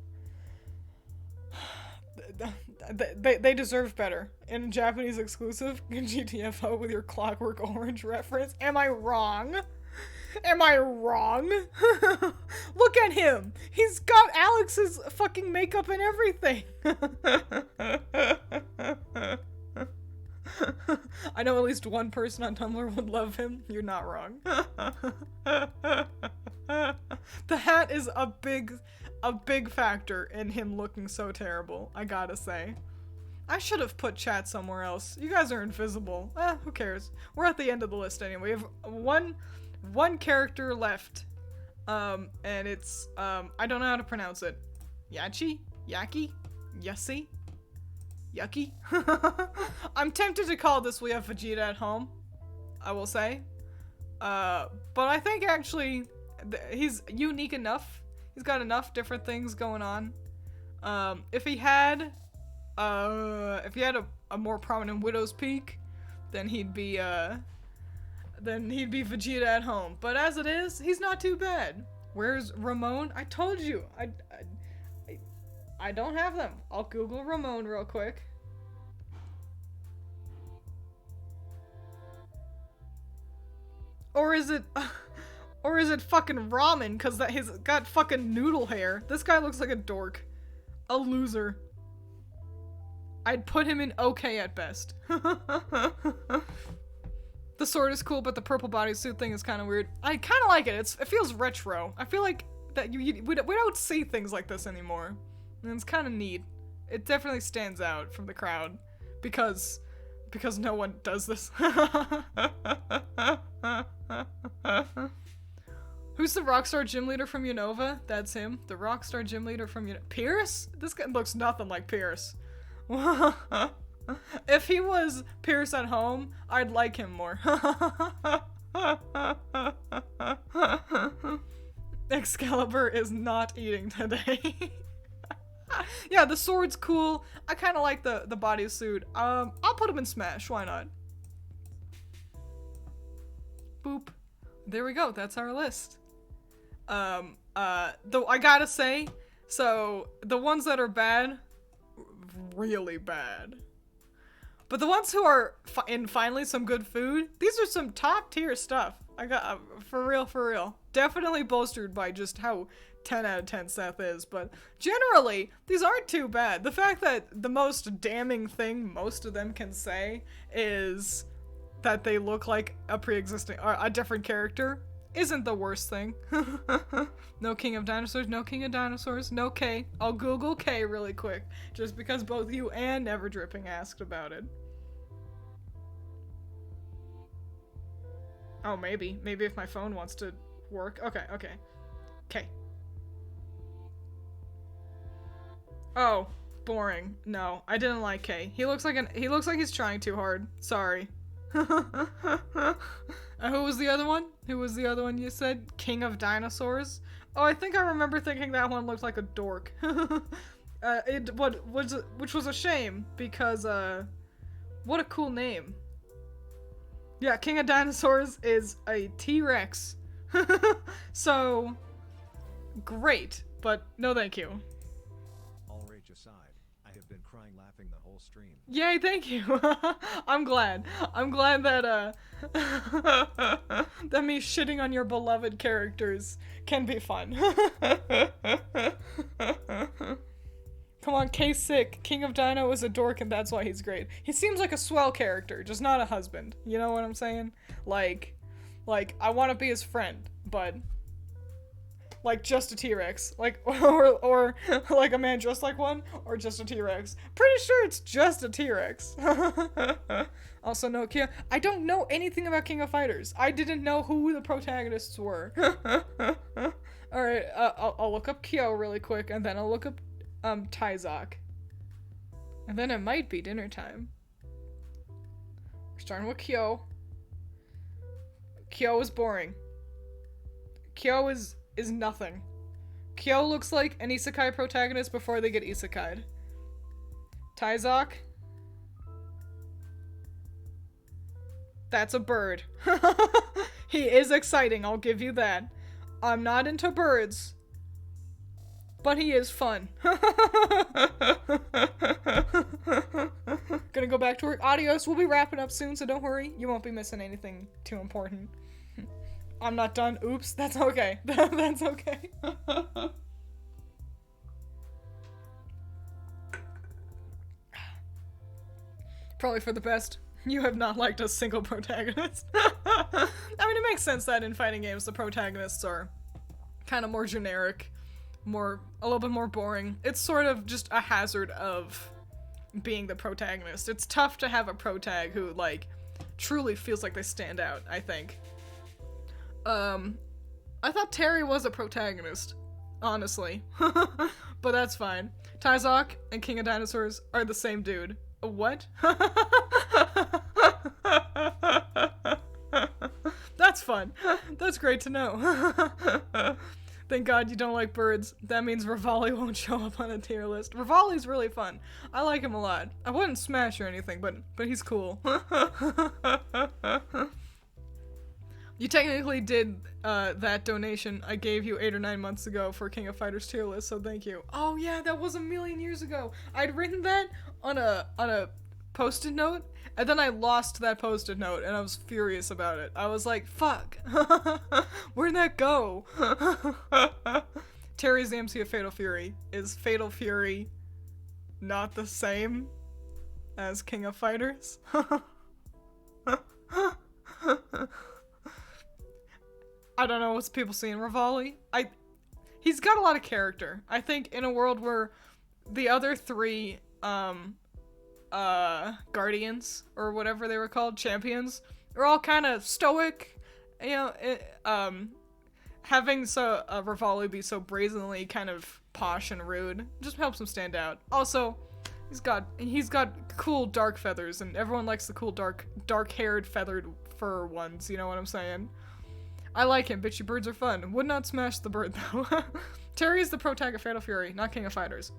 They deserve better. In Japanese exclusive GTFO with your Clockwork Orange reference. Am I wrong? Am I wrong? Look at him. He's got Alex's fucking makeup and everything. I know at least one person on Tumblr would love him. You're not wrong. The hat is a big factor in him looking so terrible, I gotta say. I should have put chat somewhere else. You guys are invisible. Who cares? We're at the end of the list anyway. We have one character left. And it's, I don't know how to pronounce it. Yachi? Yaki? Yussi? Yucky? I'm tempted to call this We Have Vegeta at Home, I will say. But I think actually he's unique enough. He's got enough different things going on. If he had a more prominent Widow's Peak, then he'd be Vegeta at Home. But as it is, he's not too bad. Where's Ramon? I told you. I don't have them. I'll Google Ramon real quick. Or is it fucking ramen? Cause he's got fucking noodle hair. This guy looks like a dork. A loser. I'd put him in okay at best. The sword is cool, but the purple bodysuit thing is kind of weird. I kind of like it. It feels retro. I feel like that we don't see things like this anymore. And it's kind of neat. It definitely stands out from the crowd because no one does this. Who's the Rockstar gym leader from Unova? That's him. The Rockstar gym leader from Unova. Pierce? This guy looks nothing like Pierce. If he was Pierce at home, I'd like him more. Excalibur is not eating today. Yeah, the sword's cool. I kind of like the bodysuit. I'll put him in Smash. Why not? Boop. There we go. That's our list. Though I gotta say, so the ones that are bad, really bad. But the ones who are in finally some good food, these are some top tier stuff. I got for real. Definitely bolstered by just how 10 out of 10 Seth is, but generally, these aren't too bad. The fact that the most damning thing most of them can say is that they look like a pre-existing, or a different character, isn't the worst thing. No King of Dinosaurs, no King of Dinosaurs, no K. I'll Google K really quick, just because both you and Never Dripping asked about it. Oh, maybe if my phone wants to work. Okay. K. Oh, boring. No, I didn't like K. He looks like he's trying too hard. Sorry. Who was the other one? Who was the other one you said? King of Dinosaurs? Oh, I think I remember thinking that one looked like a dork. Which was a shame, because, what a cool name. Yeah, King of Dinosaurs is a T-Rex. So, great, but no thank you. All rage aside, I have been crying laughing the whole stream. Yay, thank you. I'm glad that, that me shitting on your beloved characters can be fun. Come on, K-Sick. King of Dino is a dork and that's why he's great. He seems like a swell character, just not a husband. You know what I'm saying? Like, I want to be his friend, but like just a T-Rex. Like, or like a man dressed like one, or just a T-Rex. Pretty sure it's just a T-Rex. Also, no, Kia. I don't know anything about King of Fighters. I didn't know who the protagonists were. Alright, I'll look up Kyo really quick, and then I'll look up Tyzok. And then it might be dinner time. We're starting with Kyo. Kyo is boring. Kyo is nothing. Kyo looks like an isekai protagonist before they get isekai'd. Tyzok. That's a bird. He is exciting, I'll give you that. I'm not into birds, but he is fun. Gonna go back to work. Adios. We'll be wrapping up soon, so don't worry. You won't be missing anything too important. I'm not done. Oops. That's okay. That's okay. Probably for the best. You have not liked a single protagonist. I mean, it makes sense that in fighting games, the protagonists are kind of more generic, a little bit more boring. It's sort of just a hazard of being the protagonist. It's tough to have a protag who, like, truly feels like they stand out, I think. I thought Terry was a protagonist, honestly. But that's fine. Tyzok and King of Dinosaurs are the same dude. What? That's fun. That's great to know. Thank God you don't like birds. That means Rivali won't show up on a tier list. Rivali's really fun. I like him a lot. I wouldn't smash or anything, but he's cool. You technically did that donation I gave you 8 or 9 months ago for King of Fighters tier list, so thank you. Oh yeah, that was a million years ago. I'd written that on a post-it note, and then I lost that post-it note, and I was furious about it. I was like, fuck. Where'd that go? Terry's the MC of Fatal Fury. Is Fatal Fury not the same as King of Fighters? I don't know what's people seeing Rivali. He's got a lot of character. I think in a world where the other 3 guardians or whatever they were called, champions, are all kind of stoic, you know, having Rivali be so brazenly kind of posh and rude just helps him stand out. Also, he's got cool dark feathers, and everyone likes the cool dark-haired feathered fur ones, you know what I'm saying? I like him. Bitchy birds are fun. Would not smash the bird, though. Terry is the protagonist of Fatal Fury, not King of Fighters.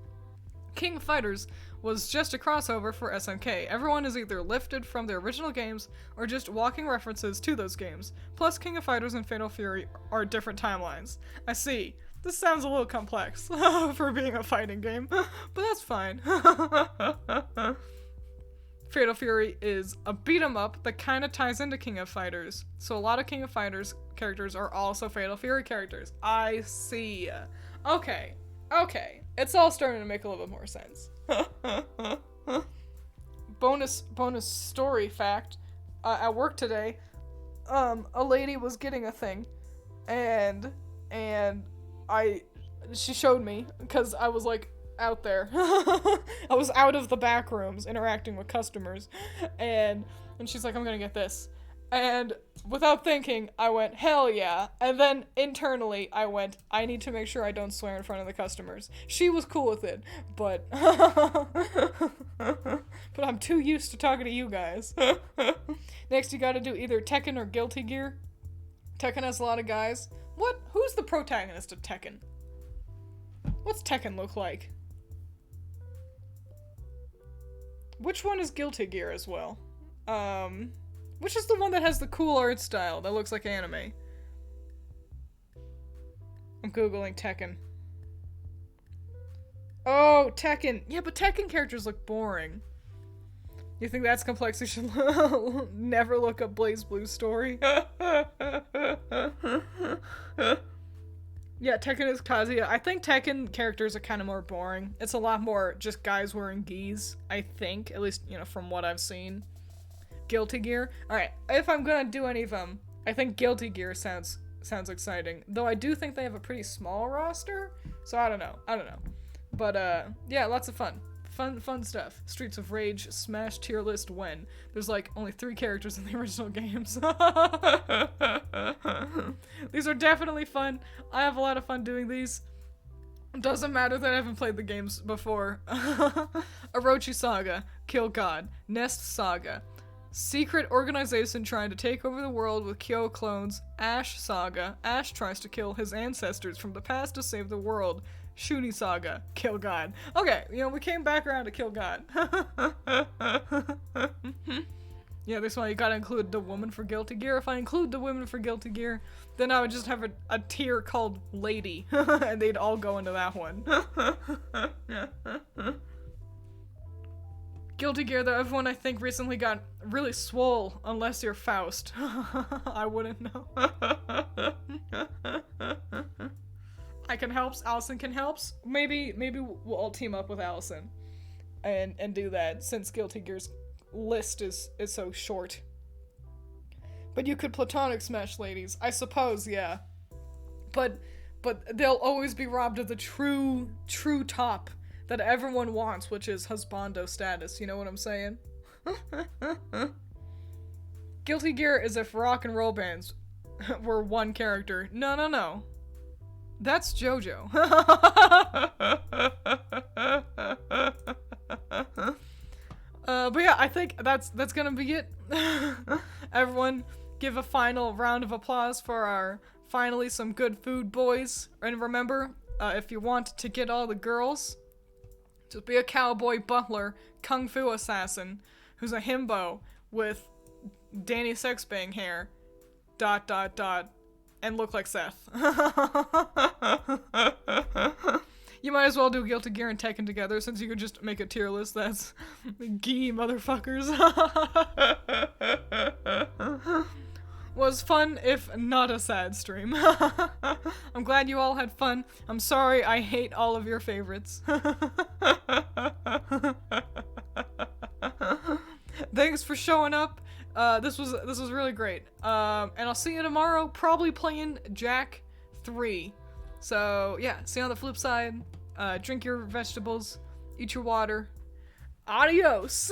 King of Fighters was just a crossover for SNK. Everyone is either lifted from the original games or just walking references to those games. Plus, King of Fighters and Fatal Fury are different timelines. I see. This sounds a little complex for being a fighting game, but that's fine. Fatal Fury is a beat-em-up that kind of ties into King of Fighters. So a lot of King of Fighters characters are also Fatal Fury characters. I see. Okay. It's all starting to make a little bit more sense. Bonus story fact. At work today, a lady was getting a thing, and she showed me, because I was like out there. I was out of the back rooms interacting with customers, and she's like, I'm gonna get this. And without thinking, I went, hell yeah. And then internally, I went, I need to make sure I don't swear in front of the customers. She was cool with it, but but I'm too used to talking to you guys. Next, you gotta do either Tekken or Guilty Gear. Tekken has a lot of guys. Who's the protagonist of Tekken? What's Tekken look like? Which one is Guilty Gear as well? Which is the one that has the cool art style that looks like anime? I'm googling Tekken. Oh, Tekken. Yeah, but Tekken characters look boring. You think that's complex? You should never look up Blaze Blue's story. Yeah, Tekken is Kazuya. I think Tekken characters are kind of more boring. It's a lot more just guys wearing gis, I think. At least, you know, from what I've seen. Guilty Gear. Alright, if I'm gonna do any of them, I think Guilty Gear sounds exciting. Though I do think they have a pretty small roster, so I don't know. But, yeah, lots of fun. Fun stuff. Streets of Rage, Smash tier list when. There's like only 3 characters in the original games. These are definitely fun. I have a lot of fun doing these. Doesn't matter that I haven't played the games before. Orochi Saga, Kill God, Nest Saga, Secret organization trying to take over the world with Kyo clones, Ash Saga, Ash tries to kill his ancestors from the past to save the world, Shuni Saga, Kill God. Okay, you know, we came back around to Kill God. Yeah, that's why you gotta include the woman for Guilty Gear. If I include the women for Guilty Gear, then I would just have a tier called Lady, and they'd all go into that one. Guilty Gear, though, everyone I think recently got really swole, unless you're Faust. I wouldn't know. I can helps, Allison can helps. Maybe we'll all team up with Allison and do that, since Guilty Gear's list is so short. But you could platonic smash ladies, I suppose, yeah. But they'll always be robbed of the true top that everyone wants, which is husbando status. You know what I'm saying? Guilty Gear is if rock and roll bands were one character. No, no, no. That's JoJo. But yeah, I think that's gonna be it. Everyone, give a final round of applause for our finally some good food boys. And remember, if you want to get all the girls, just be a cowboy butler, kung fu assassin, who's a himbo with Danny Sexbang hair, ... and look like Seth. You might as well do Guilty Gear and Tekken together, since you could just make a tier list that's gee motherfuckers. Was fun, if not a sad stream. I'm glad you all had fun. I'm sorry I hate all of your favorites. Thanks for showing up. This was really great. And I'll see you tomorrow, probably playing Jack 3. So yeah, see you on the flip side. Drink your vegetables, eat your water. Adios.